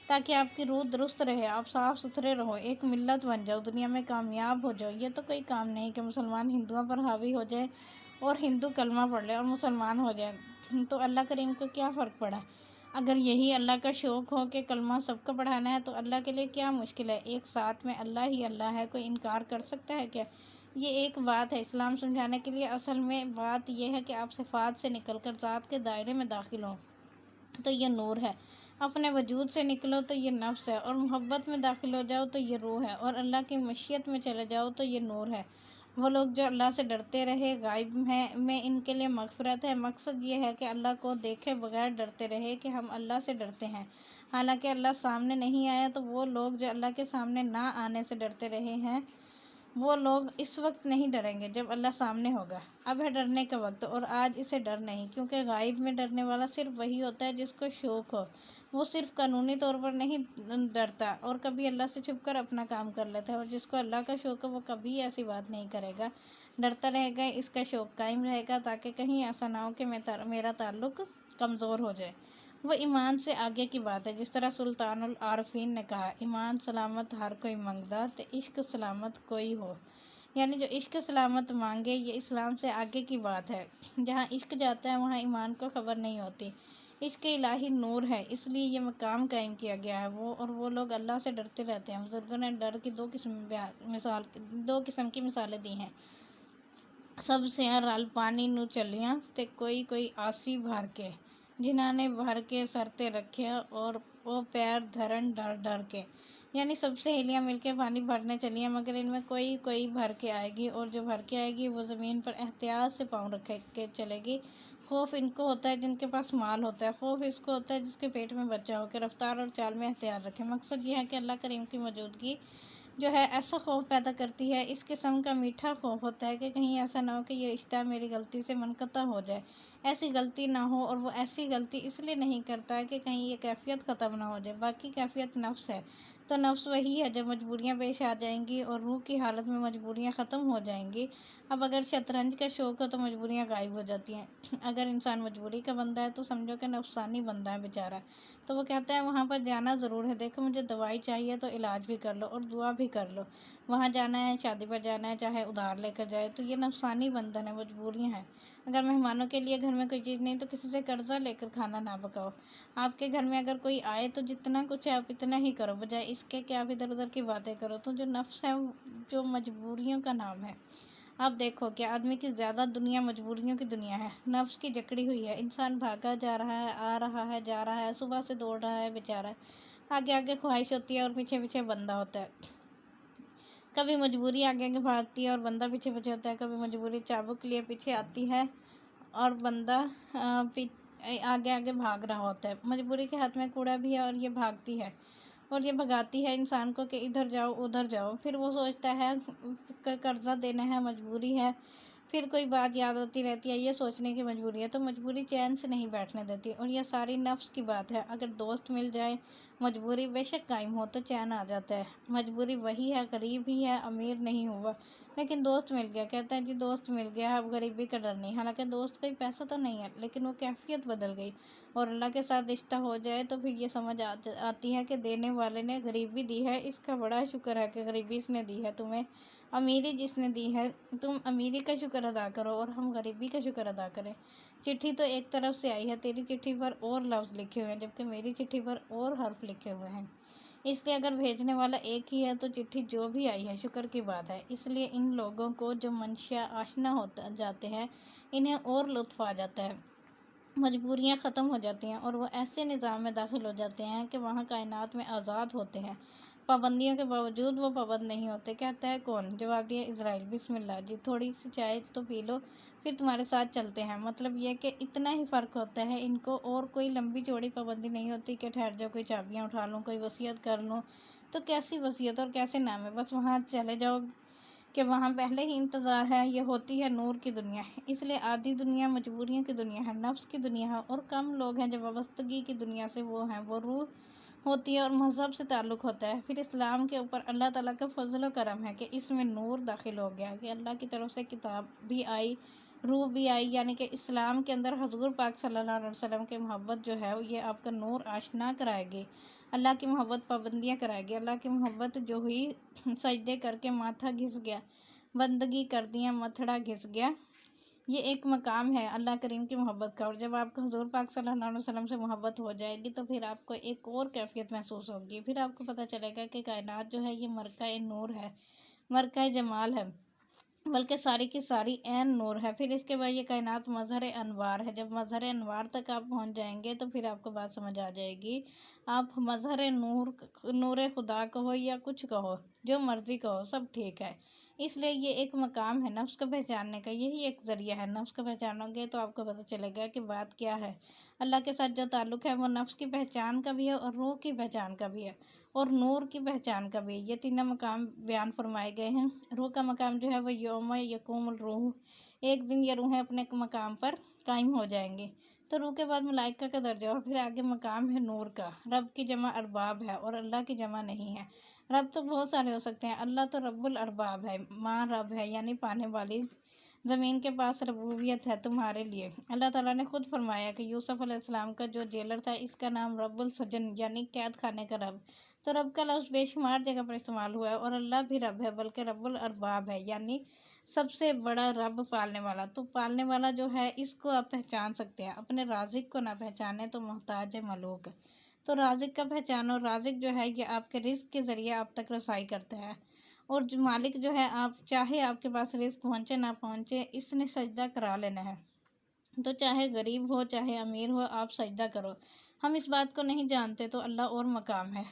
ताकि आपकी रूह दुरुस्त रहे, आप साफ़ सुथरे रहो, एक मिल्लत बन जाओ, दुनिया में कामयाब हो जाओ। ये तो कोई काम नहीं कि मुसलमान हिंदुओं पर हावी हो जाए और हिंदू कलमा पढ़ ले और मुसलमान हो जाए। तो अल्लाह करीम को क्या फ़र्क पड़ा। अगर यही अल्लाह का शौक़ हो कि कलमा सबको पढ़ाना है, तो अल्लाह के लिए क्या मुश्किल है। एक साथ में अल्लाह ही अल्लाह है, कोई इनकार कर सकता है क्या। ये एक बात है इस्लाम समझाने के लिए। असल में बात यह है कि आप सिफ़ात से निकल कर ज़ात के दायरे में दाखिल हों, तो ये नूर है। अपने वजूद से निकलो तो ये नफ्स है, और मोहब्बत में दाखिल हो जाओ तो ये रूह है, और अल्लाह की मशीयत में चले जाओ तो ये नूर है। वो लोग जो अल्लाह से डरते रहे गायब में इनके लिए मग़फ़िरत है। मकसद ये है कि अल्लाह को देखे बगैर डरते रहे कि हम अल्लाह से डरते हैं। हालांकि अल्लाह सामने नहीं आया, तो वो लोग जो अल्लाह के सामने ना आने से डरते रहे हैं, वो लोग इस वक्त नहीं डरेंगे जब अल्लाह सामने होगा। अब है डरने का वक्त, और आज इसे डर नहीं, क्योंकि गायब में डरने वाला सिर्फ वही होता है जिसको शौक़ हो। वो सिर्फ कानूनी तौर पर नहीं डरता, और कभी अल्लाह से छुपकर अपना काम कर लेता है। और जिसको अल्लाह का शौक़ है वो कभी ऐसी बात नहीं करेगा, डरता रहेगा, इसका शौक़ कायम रहेगा, ताकि कहीं ऐसा ना हो कि मेरा ताल्लुक़ कमज़ोर हो जाए। वो ईमान से आगे की बात है। जिस तरह सुल्तानुल आरफीन ने कहा, ईमान सलामत हर कोई मंगदा ते इश्क सलामत कोई हो। यानी जो इश्क सलामत मांगे, ये इस्लाम से आगे की बात है। जहाँ इश्क जाता है वहाँ ईमान को खबर नहीं होती। इश्क इलाही नूर है, इसलिए ये मकाम कायम किया गया है। वो लोग अल्लाह से डरते रहते हैं। बुजुर्गों ने डर की दो किस्म की मिसालें दी हैं। सब सियां रल पानी नू चलियां ते कोई आसी भर के, जिन्हों ने भर के सरते रखे और वो पैर धरन डर डर के। यानी सब सहेलियाँ मिलकर पानी भरने चली हैं, मगर इनमें कोई भर के आएगी, और जो भर के आएगी वो ज़मीन पर एहतियात से पाँव रख के चलेगी। खौफ इनको होता है जिनके पास माल होता है, खौफ इसको होता है जिसके पेट में बच्चा हो, के रफ्तार और चाल में एहतियात रखें। मकसद यह है कि अल्लाह करीम की मौजूदगी जो है ऐसा खौफ पैदा करती है। इस किस्म का मीठा खौफ होता है कि कहीं ऐसा ना हो कि ये रिश्ता मेरी गलती से मुनक़ता हो जाए। ऐसी गलती ना हो, और वो ऐसी गलती इसलिए नहीं करता है कि कहीं ये कैफियत ख़त्म ना हो जाए। बाकी कैफियत नफ्स है, तो नफ्स वही है जब मजबूरियाँ पेश आ जाएंगी और रूह की हालत में मजबूरियाँ ख़त्म हो जाएंगी। अब अगर शतरंज का शौक़ हो तो मजबूरियाँ गायब हो जाती हैं। अगर इंसान मजबूरी का बंदा है तो समझो कि नफ्सानी बंदा है बेचारा। तो वो कहता है वहाँ पर जाना ज़रूर है, देखो मुझे दवाई चाहिए तो इलाज भी कर लो और दुआ भी कर लो। वहाँ जाना है, शादी पर जाना है, चाहे उधार लेकर जाए, तो ये नफ्सानी बंधन है, मजबूरियाँ हैं। अगर मेहमानों के लिए घर में कोई चीज़ नहीं तो किसी से कर्जा लेकर खाना ना पकाओ। आपके घर में अगर कोई आए तो जितना कुछ है आप इतना ही करो, बजाय इसके कि आप इधर उधर की बातें करो। तो जो नफ्स है जो मजबूरियों का नाम है। आप देखो कि आदमी की ज़्यादा दुनिया मजबूरियों की दुनिया है, नफ्स की जकड़ी हुई है। इंसान भागा जा रहा है, आ रहा है, जा रहा है, सुबह से दौड़ रहा है बेचारा। आगे आगे ख्वाहिश होती है और पीछे पीछे बंदा होता है। कभी मजबूरी आगे आगे भागती है और बंदा पीछे पीछे होता है। कभी मजबूरी चाबुक लिए पीछे आती है और बंदा आगे आगे भाग रहा होता है। मजबूरी के हाथ में कूड़ा भी है और ये भागती है और ये भगाती है इंसान को कि इधर जाओ उधर जाओ। फिर वो सोचता है कर्जा देना है, मजबूरी है, फिर कोई बात याद आती रहती है, ये सोचने की मजबूरी है। तो मजबूरी चैन से नहीं बैठने देती, और यह सारी नफ्स की बात है। अगर दोस्त मिल जाए मजबूरी बेशक कायम हो तो चैन आ जाता है। मजबूरी वही है, गरीब ही है, अमीर नहीं हुआ, लेकिन दोस्त मिल गया। कहता है जी दोस्त मिल गया, अब गरीबी का डर नहीं। हालांकि दोस्त कोई पैसा तो नहीं है, लेकिन वो कैफियत बदल गई। और अल्लाह के साथ रिश्ता हो जाए तो फिर ये समझ आती है कि देने वाले ने गरीबी दी है, इसका बड़ा शुक्र है कि गरीबी इसने दी है तुम्हें। अमीरी जिसने दी है, तुम अमीरी का शुक्र अदा करो और हम गरीबी का शुक्र अदा करें। चिट्ठी तो एक तरफ से आई है, तेरी चिट्ठी पर और लफ्ज़ लिखे हुए हैं, जबकि मेरी चिट्ठी पर और हर्फ लिखे हुए हैं। इसलिए अगर भेजने वाला एक ही है तो चिट्ठी जो भी आई है शुक्र की बात है। इसलिए इन लोगों को जो मंशा आशना होता जाते हैं, इन्हें और लुत्फ़ आ जाता है, मजबूरियाँ ख़त्म हो जाती हैं और वो ऐसे निज़ाम में दाखिल हो जाते हैं कि वहाँ कायनात में आज़ाद होते हैं। पाबंदियों के बावजूद वो पाबंद नहीं होते। कहता है कौन? जवाब दिया इज़राइल। बिस्मिल्लाह जी, थोड़ी सी चाय तो पी लो, फिर तुम्हारे साथ चलते हैं। मतलब ये कि इतना ही फ़र्क होता है इनको, और कोई लंबी चौड़ी पाबंदी नहीं होती कि ठहर जाओ, कोई चाबियाँ उठा लूँ, कोई वसीयत कर लूँ। तो कैसी वसीयत और कैसे नाम है, बस वहाँ चले जाओ कि वहाँ पहले ही इंतज़ार है। ये होती है नूर की दुनिया। इसलिए आधी दुनिया मजबूरियों की दुनिया है, नफ्स की दुनिया है, और कम लोग हैं जो वाबस्तगी की दुनिया से वो हैं। वो रूह होती है और मज़हब से ताल्लुक़ होता है। फिर इस्लाम के ऊपर अल्लाह ताला का फजल करम है कि इसमें नूर दाखिल हो गया, कि अल्लाह की तरफ से किताब भी आई, रूह भी आई। यानी कि इस्लाम के अंदर हज़ूर पाक सल्लल्लाहु अलैहि वसल्लम की मोहब्बत जो है ये आपका नूर आशना कराएगी। अल्लाह की मोहब्बत पाबंदियाँ कराएगी। अल्लाह की मोहब्बत जो हुई, सजदे करके माथा घिस गया, बंदगी कर दिया, मथड़ा घिस गया। ये एक मकाम है अल्लाह करीम की मोहब्बत का। और जब आपको हुज़ूर पाक सल्लल्लाहु अलैहि वसल्लम से मोहब्बत हो जाएगी तो फिर आपको एक और कैफियत महसूस होगी। फिर आपको पता चलेगा कि कायनात जो है ये मरका नूर है, मरका जमाल है, बल्कि सारी की सारी ऐन नूर है। फिर इसके बाद ये कायनात मज़हर अनवार है। जब मज़हर अनवार तक आप पहुंच जाएंगे तो फिर आपको बात समझ आ जाएगी। आप मज़हर नूर, नूर खुदा कहो या कुछ कहो, जो मर्ज़ी कहो, सब ठीक है। इसलिए ये एक मकाम है नफ्स को पहचानने का, यही एक ज़रिया है। नफ्स को पहचानोगे तो आपको पता चलेगा कि बात क्या है। अल्लाह के साथ जो ताल्लुक़ है वो नफ्स की पहचान का भी है और रूह की पहचान का भी है और नूर की पहचान का भी। ये तीनों मकाम बयान फरमाए गए हैं। रूह का मकाम जो है वह यौम यकूमुल रूह, एक दिन ये रूहें अपने मकाम पर कायम हो जाएंगी। तो रूह के बाद मलाइका का दर्जा, और फिर आगे मकाम है नूर का। रब की जमा अरबाब है और अल्लाह की जमा नहीं है। रब तो बहुत सारे हो सकते हैं, अल्लाह तो रब्बुल अरबाब है, माँ रब है यानी पाने वाली। ज़मीन के पास रबूबियत है तुम्हारे लिए। अल्लाह ताला ने खुद फरमाया कि यूसुफ अलैहिस्सलाम का जो जेलर था, इसका नाम रब्बुल सजन यानी कैद खाने का रब। तो रब का लफ्ज़ बेशुमार जगह पर इस्तेमाल हुआ है। और अल्लाह भी रब है, बल्कि रब्बुल अरबाब है यानी सबसे बड़ा रब, पालने वाला। तो पालने वाला जो है इसको आप पहचान सकते हैं। अपने राज़िक को ना पहचाने तो मोहताज मलूक। तो राज़िक का पहचानो। राज़िक जो है ये आपके रिस्क के ज़रिए आप तक रसाई करता है। और जो मालिक जो है, आप चाहे आपके पास रिस्क पहुँचे ना पहुँचे, इसने सजदा करा लेना है। तो चाहे गरीब हो चाहे अमीर हो, आप सजदा करो। हम इस बात को नहीं जानते तो अल्लाह और मकाम है,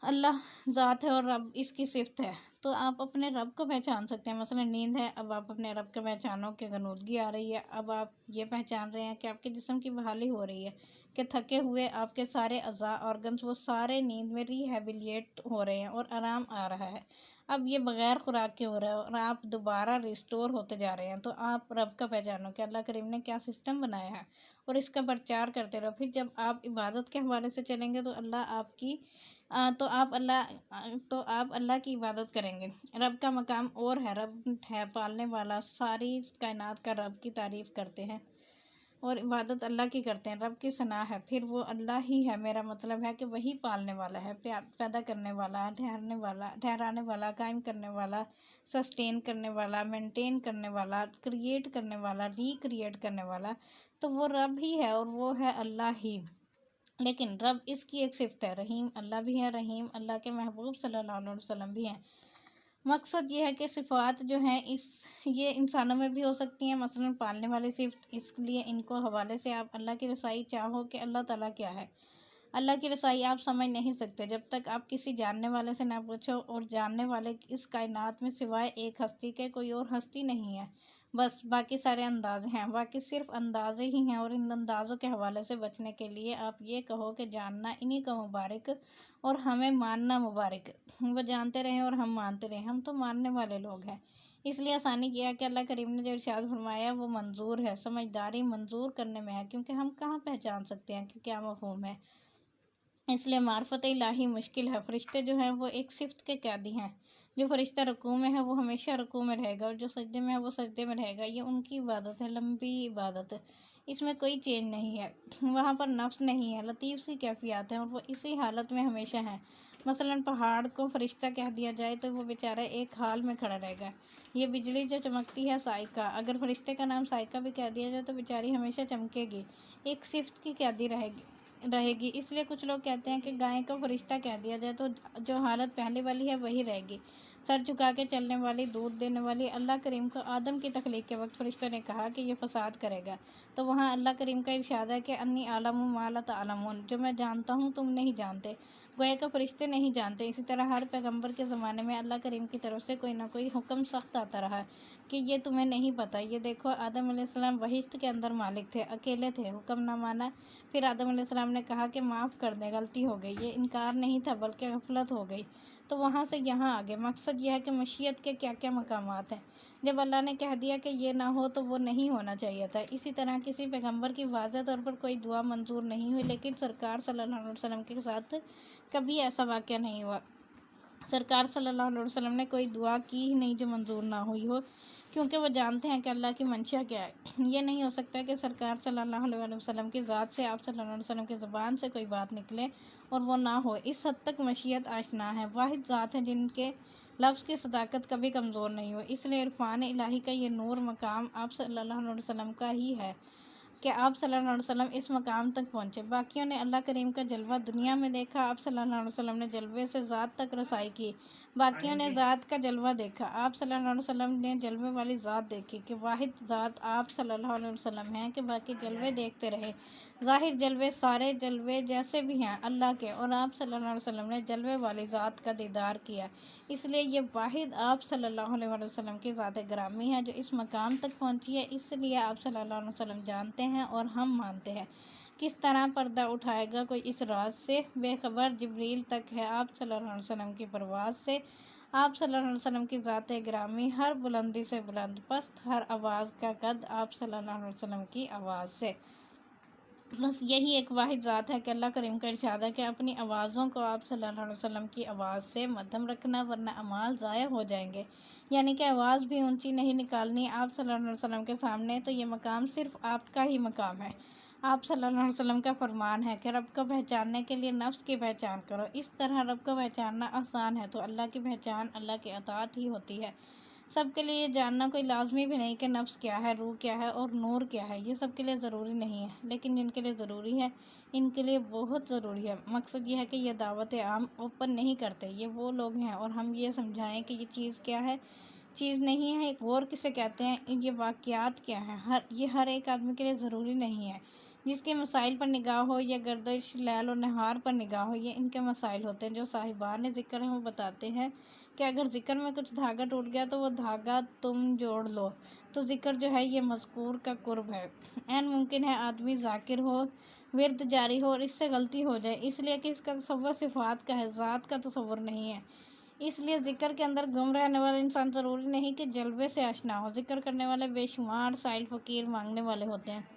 अल्लाह ज़ात है और रब इसकी सिफ़त है। तो आप अपने रब को पहचान सकते हैं। मसलन नींद है, अब आप अपने रब को पहचानो कि गनूदगी आ रही है। अब आप ये पहचान रहे हैं कि आपके जिस्म की बहाली हो रही है, कि थके हुए आपके सारे अज़ा ऑर्गन्स वो सारे नींद में रिहेबिलिएट हो रहे हैं और आराम आ रहा है। अब ये बग़ैर खुराक के हो रहा है और आप दोबारा रिस्टोर होते जा रहे हैं। तो आप रब का पहचानो कि अल्लाह करीम ने क्या सिस्टम बनाया है और इसका प्रचार करते रहो। फिर जब आप इबादत के हवाले से चलेंगे तो अल्लाह आपकी तो आप अल्लाह की इबादत करेंगे। रब का मकाम और है, रब है पालने वाला, सारी कायनात का रब की तारीफ़ करते हैं और इबादत अल्लाह की करते हैं, रब की सना है। फिर वो अल्लाह ही है। मेरा मतलब है कि वही पालने वाला है, पैदा करने वाला, ठहराने वाला, कायम करने वाला, सस्टेन करने वाला, मेंटेन करने वाला, क्रिएट करने वाला, रिक्रिएट करने वाला। तो वो रब ही है और वो है अल्लाह ही। लेकिन रब इसकी एक सिफ़त है, रहीम अल्लाह भी है, रहीम अल्लाह के महबूब सल्लल्लाहु अलैहि वसल्लम भी हैं। मकसद ये है कि सिफ़ात जो हैं ये इंसानों में भी हो सकती हैं। मसलन पालने वाली सिफ़त, इसलिए इनको हवाले से आप अल्लाह की रसाई चाहो कि अल्लाह ताला क्या है। अल्लाह की रसाई आप समझ नहीं सकते जब तक आप किसी जानने वाले से ना पूछो। और जानने वाले इस कायनात में सिवाय एक हस्ती के कोई और हस्ती नहीं है। बस बाकी सारे अंदाज़े हैं, बाकी सिर्फ अंदाज़े ही हैं। और इन अंदाज़ों के हवाले से बचने के लिए आप ये कहो कि जानना इन्हीं का मुबारक और हमें मानना मुबारक। वो जानते रहें और हम मानते रहें, हम तो मानने वाले लोग हैं। इसलिए आसानी किया कि अल्लाह करीम ने जो इरशाद फरमाया वो मंजूर है, समझदारी मंजूर करने में है। क्योंकि हम कहाँ पहचान सकते हैं कि क्या मफ़हूम है। इसलिए मार्फत इलाही मुश्किल है। फरिश्ते जो हैं वो एक सिफ्त के कैदी हैं। जो फरिश्ता रुकू में है वो हमेशा रुकू में रहेगा, और जो सजदे में है वो सजदे में रहेगा। ये उनकी इबादत है, लंबी इबादत, इसमें कोई चेंज नहीं है। वहाँ पर नफ्स नहीं है, लतीफ़ सी कैफियत है, और वो इसी हालत में हमेशा है। मसलन पहाड़ को फरिश्ता कह दिया जाए तो वो बेचारा एक हाल में खड़ा रहेगा। ये बिजली जो चमकती है साइका, अगर फरिश्ते का नाम साइका भी कह दिया जाए तो बेचारी हमेशा चमकेगी, एक सिफ्त की कैदी रहेगी। इसलिए कुछ लोग कहते हैं कि गाय को फरिश्ता कह दिया जाए तो जो हालत पहले वाली है वही रहेगी। सर झुका के चलने वाली, दूध देने वाली। अल्लाह करीम को आदम की तख्लीक के वक्त फरिश्तों ने कहा कि ये फसाद करेगा, तो वहाँ अल्लाह करीम का इरशाद है कि अन्नी आलमु मा ला तालमून, जो मैं जानता हूँ तुम नहीं जानते। गोया का फरिश्ते नहीं जानते। इसी तरह हर पैगंबर के ज़माने में अल्लाह करीम की तरफ से कोई ना कोई हुक्म सख्त आता रहा है कि ये तुम्हें नहीं पता। ये देखो, आदम अलैहिस्सलाम बहिश्त के अंदर मालिक थे, अकेले थे, हुक्म ना माना। फिर आदम अलैहिस्सलाम ने कहा कि माफ़ कर दें, गलती हो गई। ये इनकार नहीं था बल्कि गफलत हो गई। तो वहाँ से यहाँ आगे मकसद यह है कि मशीयत के क्या क्या मकामात हैं। जब अल्लाह ने कह दिया कि ये ना हो तो वो नहीं होना चाहिए था। इसी तरह किसी पैगंबर की वाज़ह तौर पर कोई दुआ मंजूर नहीं हुई, लेकिन सरकार सल्लल्लाहु अलैहि वसल्लम के साथ कभी ऐसा वाक़या नहीं हुआ। सरकार सल्लल्लाहु अलैहि वसल्लम ने कोई दुआ की ही नहीं जो मंजूर ना हुई हो, क्योंकि वो जानते हैं कि अल्लाह की मंशा क्या है। ये नहीं हो सकता कि सरकार सल्लल्लाहु अलैहि वसल्लम की ज़ात से, आप सल्लल्लाहु अलैहि वसल्लम की ज़बान से कोई बात निकले और वो ना हो। इस हद तक मशीयत आशना है। वाहिद ज़ात है जिनके लफ्ज़ की सदाकत कभी कमज़ोर नहीं हो। इसलिए इरफान इलाही का ये नूर मकाम आप सल्लल्लाहु अलैहि वसल्लम का ही है कि आप सल्लल्लाहु अलैहि वसल्लम इस मकाम तक पहुँचे। बाकियों ने अल्लाह करीम का जलवा दुनिया में देखा, आप सल्लल्लाहु अलैहि वसल्लम ने जलवे से ज़ात तक रसाई की। बाकियों ने ज़ात का जलवा देखा, आप सल्लल्लाहु अलैहि वसल्लम ने जलवे वाली ज़ात देखी कि वाहिद ज़ात आप सल्लल्लाहु अलैहि वसल्लम हैं, कि बाकी जलवे देखते रहे। ज़ाहिर जलवे सारे जलवे जैसे भी हैं अल्लाह के, और आप सल्लल्लाहु अलैहि वसल्लम ने जलवे वाली ज़ात का दीदार किया। इसलिए ये वाहिद आप सल्लल्लाहु अलैहि वसल्लम की ज़ात ग्रामी है जो इस मकाम तक पहुँची है। इसलिए आप सल्लल्लाहु अलैहि वसल्लम जानते हैं और हम मानते हैं। किस तरह पर्दा उठाएगा कोई इस राज से, बेखबर जिब्रील तक है आप सल्लल्लाहु अलैहि वसल्लम की परवाज़ से। आप सल्लल्लाहु अलैहि वसल्लम की ज़ात ग्रामी हर बुलंदी से बुलंद पस्त, हर आवाज़ का कद आप सल्लल्लाहु अलैहि वसल्लम की आवाज़ से। बस यही एक वाहिद ज़ात है कि अल्लाह करीम का इरशाद है कि अपनी आवाज़ों को आप सल्लल्लाहु अलैहि वसल्लम की आवाज़ से मध्यम रखना, वरना अमाल ज़ाया हो जाएंगे। यानी कि आवाज़ भी ऊंची नहीं निकालनी आप सल्लल्लाहु अलैहि वसल्लम के सामने। तो ये मकाम सिर्फ आपका ही मकाम है। आप सल्लल्लाहु अलैहि वसल्लम का फरमान है कि रब को पहचानने के लिए नफ्स की पहचान करो। इस तरह रब को पहचानना आसान है, तो अल्लाह की पहचान अल्लाह की अताअत ही होती है। सबके लिए ये जानना कोई लाजमी भी नहीं कि नफ्स क्या है, रूह क्या है और नूर क्या है। ये सबके लिए ज़रूरी नहीं है, लेकिन जिनके लिए ज़रूरी है इनके लिए बहुत ज़रूरी है। मकसद ये है कि यह दावत आम ओपन नहीं करते। ये वो लोग हैं और हम ये समझाएं कि ये चीज़ क्या है, चीज़ नहीं है, एक और किसे कहते हैं, ये वाक़यात क्या है। ये हर एक आदमी के लिए ज़रूरी नहीं है। जिसके मसाइल पर निगाह हो या गर्दिश लैल और नहार पर निगाह हो, ये इनके मसाइल होते हैं। जो साहिबान ज़िक्र हैं वो बताते हैं कि अगर ज़िक्र में कुछ धागा टूट गया तो वो धागा तुम जोड़ लो, तो ज़िक्र जो है ये मज़कूर का कुर्ब है। ऐन मुमकिन है आदमी ज़ाकिर हो, विर्द जारी हो और इससे गलती हो जाए, इसलिए कि इसका तसव्वुर सिफ़ात का है, ज़ात का तसव्वुर नहीं है। इसलिए ज़िक्र के अंदर गुम रहने वाला इंसान ज़रूरी नहीं कि जलवे से आशना हो। ज़िक्र करने वाले बेशुमार साइल फ़कीर मांगने वाले होते हैं।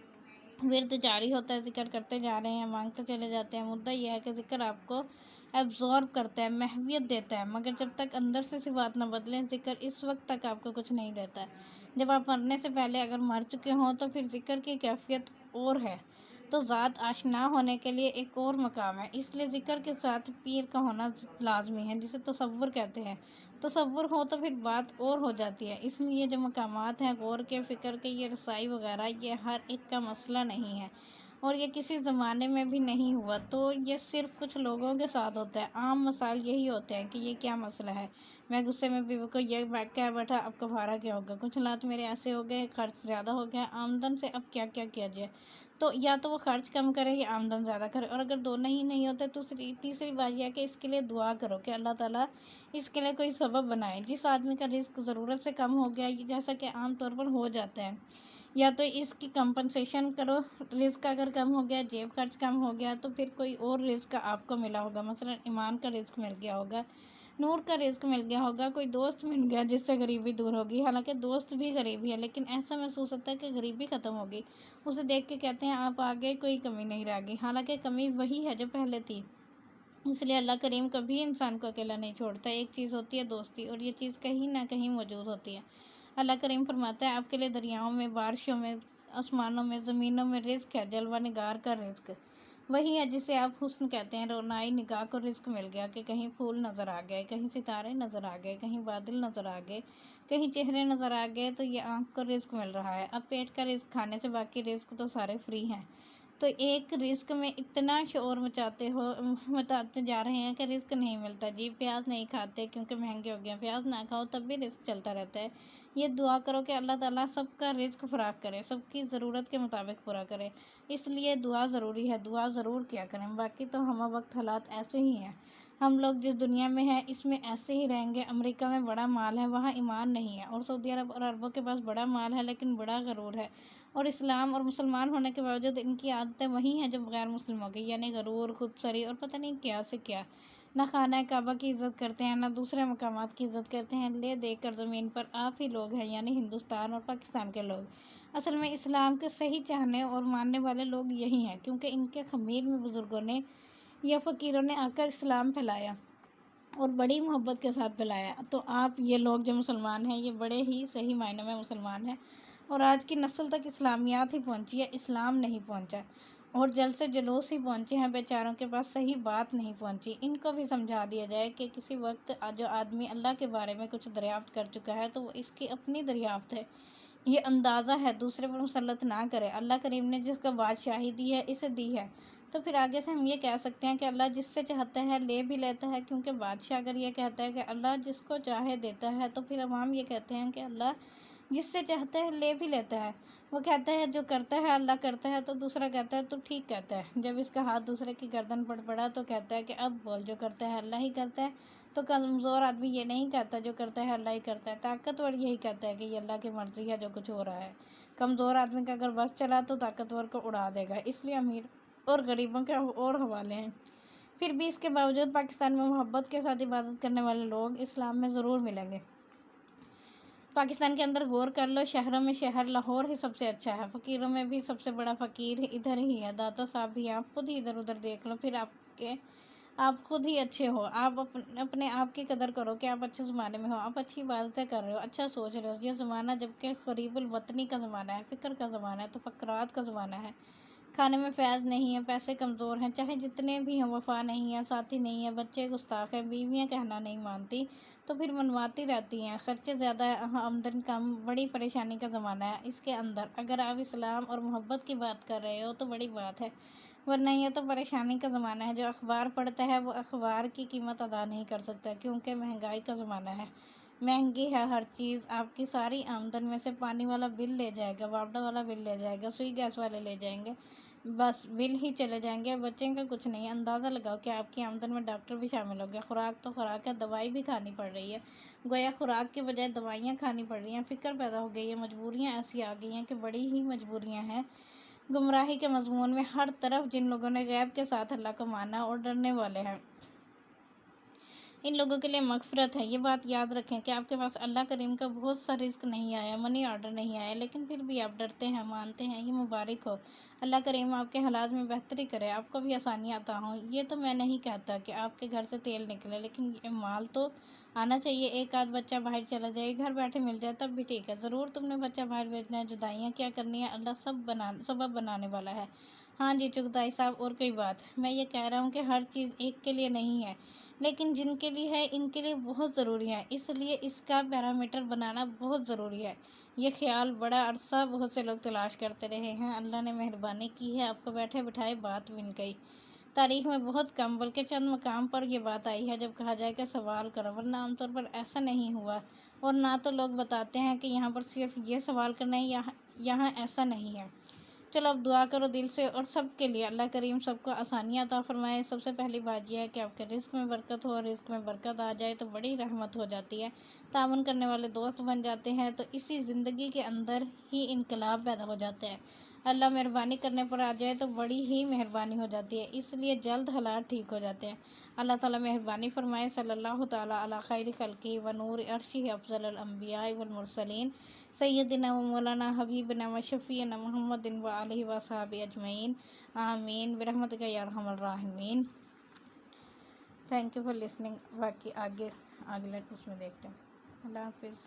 विर्द जारी होता है, ज़िक्र करते जा रहे हैं, मांगते चले जाते हैं। मुद्दा यह है कि ज़िक्र आपको एब्जॉर्ब करता है, महवियत देता है, मगर जब तक अंदर से सिफ़ात न बदलें ज़िक्र इस वक्त तक आपको कुछ नहीं देता है। जब आप मरने से पहले अगर मर चुके हों तो फिर ज़िक्र की कैफियत और है। तो ज़ात आशना होने के लिए एक और मकाम है। इसलिए ज़िक्र के साथ पीर का होना लाजमी है, जिसे तसव्वुर कहते हैं। तसव्वुर हो तो फिर बात और हो जाती है। इसलिए जो मकामात हैं गौर के, फ़िक्र के, ये रसाई वगैरह, ये हर एक का मसला नहीं है और ये किसी ज़माने में भी नहीं हुआ। तो ये सिर्फ कुछ लोगों के साथ होता है। आम मसाइल यही होते हैं कि ये क्या मसला है, मैं गुस्से में बीवी को ये क्या बैठा, अब कफारा क्या होगा, कुछ हालात मेरे ऐसे हो गए, खर्च ज़्यादा हो गया, आमदन से अब क्या क्या किया जाए। तो या तो वो खर्च कम करे या आमदन ज़्यादा करे, और अगर दोनों ही नहीं होते तो तीसरी बात यह है कि इसके लिए दुआ करो कि अल्लाह ताला इसके लिए कोई सबब बनाए। जिस आदमी का रिस्क ज़रूरत से कम हो गया, जैसा कि आम तौर पर हो जाता है, या तो इसकी कंपनसेशन करो। रिस्क अगर कम हो गया, जेब खर्च कम हो गया, तो फिर कोई और रिस्क आपको मिला होगा। मसलन ईमान का रिस्क मिल गया होगा, नूर का रिस्क मिल गया होगा, कोई दोस्त मिल गया जिससे गरीबी दूर होगी। हालांकि दोस्त भी गरीबी है, लेकिन ऐसा महसूस होता है कि गरीबी ख़त्म होगी। उसे देख के कहते हैं आप आगे कोई कमी नहीं रह गई, हालांकि कमी वही है जो पहले थी। इसलिए अल्लाह करीम कभी इंसान को अकेला नहीं छोड़ता। एक चीज़ होती है दोस्ती, और ये चीज़ कहीं ना कहीं मौजूद होती है। अल्लाह करीम फरमाता है आपके लिए दरियाओं में, बारिशों में, आसमानों में, ज़मीनों में रिज़्क है, जलवा निगार का रिज़्क वही है जिसे आप हुस्न कहते हैं। रोनाई निगाह को रिज़्क मिल गया कि कहीं फूल नज़र आ गए, कहीं सितारे नज़र आ गए, कहीं बादल नज़र आ गए, कहीं चेहरे नज़र आ गए, तो ये आँख को रिज़्क मिल रहा है। अब पेट का रिज़्क खाने से बाकी रिज़्क तो सारे फ्री हैं। तो एक रिस्क में इतना शोर मचाते जा रहे हैं कि रिस्क नहीं मिलता जी। प्याज नहीं खाते क्योंकि महंगे हो गए, प्याज ना खाओ तब भी रिस्क चलता रहता है। ये दुआ करो कि अल्लाह ताला सबका रिस्क फराक करे, सबकी ज़रूरत के मुताबिक पूरा करे। इसलिए दुआ ज़रूरी है, दुआ ज़रूर किया करें। बाकी तो हम वक्त हालात ऐसे ही हैं। हम लोग जिस दुनिया में हैं इसमें ऐसे ही रहेंगे। अमेरिका में बड़ा माल है, वहाँ ईमान नहीं है, और सऊदी अरब और अरबों के पास बड़ा माल है लेकिन बड़ा गरूर है। और इस्लाम और मुसलमान होने के बावजूद इनकी आदतें वही हैं जो गैर मुस्लिमों की, यानी गरूर, खुदसरी और पता नहीं क्या से क्या। ना खाना काबा की इज़्ज़त करते हैं, ना दूसरे मकामात की इज़्ज़त करते हैं। ले देख कर ज़मीन पर आप ही लोग हैं, यानी हिंदुस्तान और पाकिस्तान के लोग। असल में इस्लाम के सही चाहने और मानने वाले लोग यही हैं, क्योंकि इनके ख़मीर में बुज़ुर्गों ने या फ़कीरों ने आकर इस्लाम फैलाया और बड़ी मोहब्बत के साथ फैलाया। तो आप ये लोग जो मुसलमान हैं, ये बड़े ही सही मायने में मुसलमान हैं। और आज की नस्ल तक इस्लामियात ही पहुंची है, इस्लाम नहीं पहुंचा। और जल्द से जुलूस ही पहुंचे हैं, बेचारों के पास सही बात नहीं पहुंची। इनको भी समझा दिया जाए कि किसी वक्त जो आदमी अल्लाह के बारे में कुछ दरियाफ्त कर चुका है तो वो इसकी अपनी दरियाफ्त है, ये अंदाज़ा है, दूसरे पर मुसल्लत ना करे। अल्लाह करीम ने जिसका बादशाही दी है इसे दी है, तो फिर आगे से हम ये कह सकते हैं कि अल्लाह जिससे चाहता है ले भी लेता है। क्योंकि बादशाह अगर ये कहता है कि अल्लाह जिसको चाहे देता है, तो फिर हम ये कहते हैं कि अल्लाह जिससे चाहता है ले भी लेता है। वो कहता है जो करता है अल्लाह करता है, तो दूसरा कहता है तो ठीक कहता है। जब इसका हाथ दूसरे की गर्दन पर पड़ा तो कहता है कि अब बोल, जो करता है अल्लाह ही करता है। तो कमज़ोर आदमी ये नहीं कहता जो करता है अल्लाह ही करता है। ताकतवर यही कहता है कि ये अल्लाह की मर्ज़ी है जो कुछ हो रहा है। कमज़ोर आदमी का अगर बस चला तो ताकतवर को उड़ा देगा। इसलिए अमीर और गरीबों के और हवाले हैं। फिर भी इसके बावजूद पाकिस्तान में मोहब्बत के साथ इबादत करने वाले लोग इस्लाम में ज़रूर मिलेंगे। पाकिस्तान के अंदर गौर कर लो, शहरों में शहर लाहौर ही सबसे अच्छा है, फ़कीरों में भी सबसे बड़ा फ़कीर इधर ही है। दाता साहब भी, आप खुद ही इधर उधर देख लो, फिर आप खुद ही अच्छे हो। आप अपने आप की कदर करो कि आप अच्छे ज़माने में हो, आप अच्छी बातें कर रहे हो, अच्छा सोच रहे हो। ये ज़माना जबकि क़रीबुल वतनी का ज़माना है, फ़िक्र का ज़माना है, तफक्कुरात का ज़माना है। खाने में फैज़ नहीं है, पैसे कमज़ोर हैं, चाहे जितने भी हों, वफ़ा नहीं है, साथी नहीं है, बच्चे गुस्ताख हैं, बीवियाँ कहना नहीं मानती तो फिर मनवाती रहती हैं, ख़र्चे ज़्यादा है, आमदनी कम, बड़ी परेशानी का ज़माना है। इसके अंदर अगर आप इस्लाम और मोहब्बत की बात कर रहे हो तो बड़ी बात है, वरना ये तो परेशानी का ज़माना है। जो अखबार पढ़ता है वो अखबार की कीमत अदा नहीं कर सकता, क्योंकि महंगाई का ज़माना है। महंगी है हर चीज़। आपकी सारी आमदन में से पानी वाला बिल ले जाएगा, वापडा वाला बिल ले जाएगा, सुई गैस वाले ले जाएंगे, बस बिल ही चले जाएंगे, बचेंगे कुछ नहीं। अंदाज़ा लगाओ कि आपकी आमदन में डॉक्टर भी शामिल हो गया। खुराक तो खुराक है, दवाई भी खानी पड़ रही है, गोया खुराक के बजाय दवाइयाँ खानी पड़ रही हैं। फ़िक्र पैदा हो गई है, मजबूरियाँ ऐसी आ गई हैं कि बड़ी ही मजबूरियाँ हैं। गुमराही के मजमून में हर तरफ जिन लोगों ने गैब के साथ अल्लाह को माना और डरने वाले हैं, इन लोगों के लिए मगफ़िरत है। ये बात याद रखें कि आपके पास अल्लाह करीम का बहुत सा रिस्क नहीं आया, मनी ऑर्डर नहीं आया, लेकिन फिर भी आप डरते हैं, मानते हैं, ये मुबारक हो। अल्लाह करीम आपके हालात में बेहतरी करे, आपको भी आसानियाँ अता हों। ये तो मैं नहीं कहता कि आपके घर से तेल निकले, लेकिन ये माल तो आना चाहिए। एक आध बच्चा बाहर चला जाए, घर बैठे मिल जाए तब भी ठीक है। ज़रूर तुमने बच्चा बाहर भेजना है, जुदाइयाँ क्या करनी है, अल्लाह सबब बनाने वाला है। हाँ जी चुगताई साहब, और कोई बात मैं ये कह रहा हूँ कि हर चीज़ एक के लिए नहीं है, लेकिन जिनके लिए है इनके लिए बहुत ज़रूरी है। इसलिए इसका पैरामीटर बनाना बहुत ज़रूरी है। ये ख्याल बड़ा अरसा बहुत से लोग तलाश करते रहे हैं। अल्लाह ने मेहरबानी की है, आपको बैठे बिठाए बात मिल गई। तारीख़ में बहुत कम बल्कि चंद मकाम पर यह बात आई है जब कहा जाए कि सवाल करो, वरना आमतौर पर ऐसा नहीं हुआ। और ना तो लोग बताते हैं कि यहाँ पर सिर्फ ये सवाल करना है, यहाँ ऐसा नहीं है। चलो अब दुआ करो दिल से और सब के लिए, अल्लाह करीम सबको आसानियाँ अता फरमाए। सबसे पहली बात यह है कि आपके रिस्क में बरकत हो, और रिस्क में बरकत आ जाए तो बड़ी रहमत हो जाती है। तामुन करने वाले दोस्त बन जाते हैं, तो इसी ज़िंदगी के अंदर ही इनकलाब पैदा हो जाता है। अल्लाह मेहरबानी करने पर आ जाए तो बड़ी ही मेहरबानी हो जाती है, इसलिए जल्द हालात ठीक हो जाते हैं। अल्लाह ताला मेहरबानी फरमाए। सल्लल्लाहु ताला अला खैरि खल्क़िही व नूरि अर्शिही अफ़ज़लुल अंबियाइ वल मुरसलीन सय्यदिना व मौलाना हबीबना व शफ़ीना मुहम्मदिन व आलिहि व अस्हाबिहि अजमईन। आमीन बिरहमतिका या अरहमर राहिमीन। Thank you for listening. बाकी आगे अगले उसमें देखते हैं। अल्लाह हाफिज़।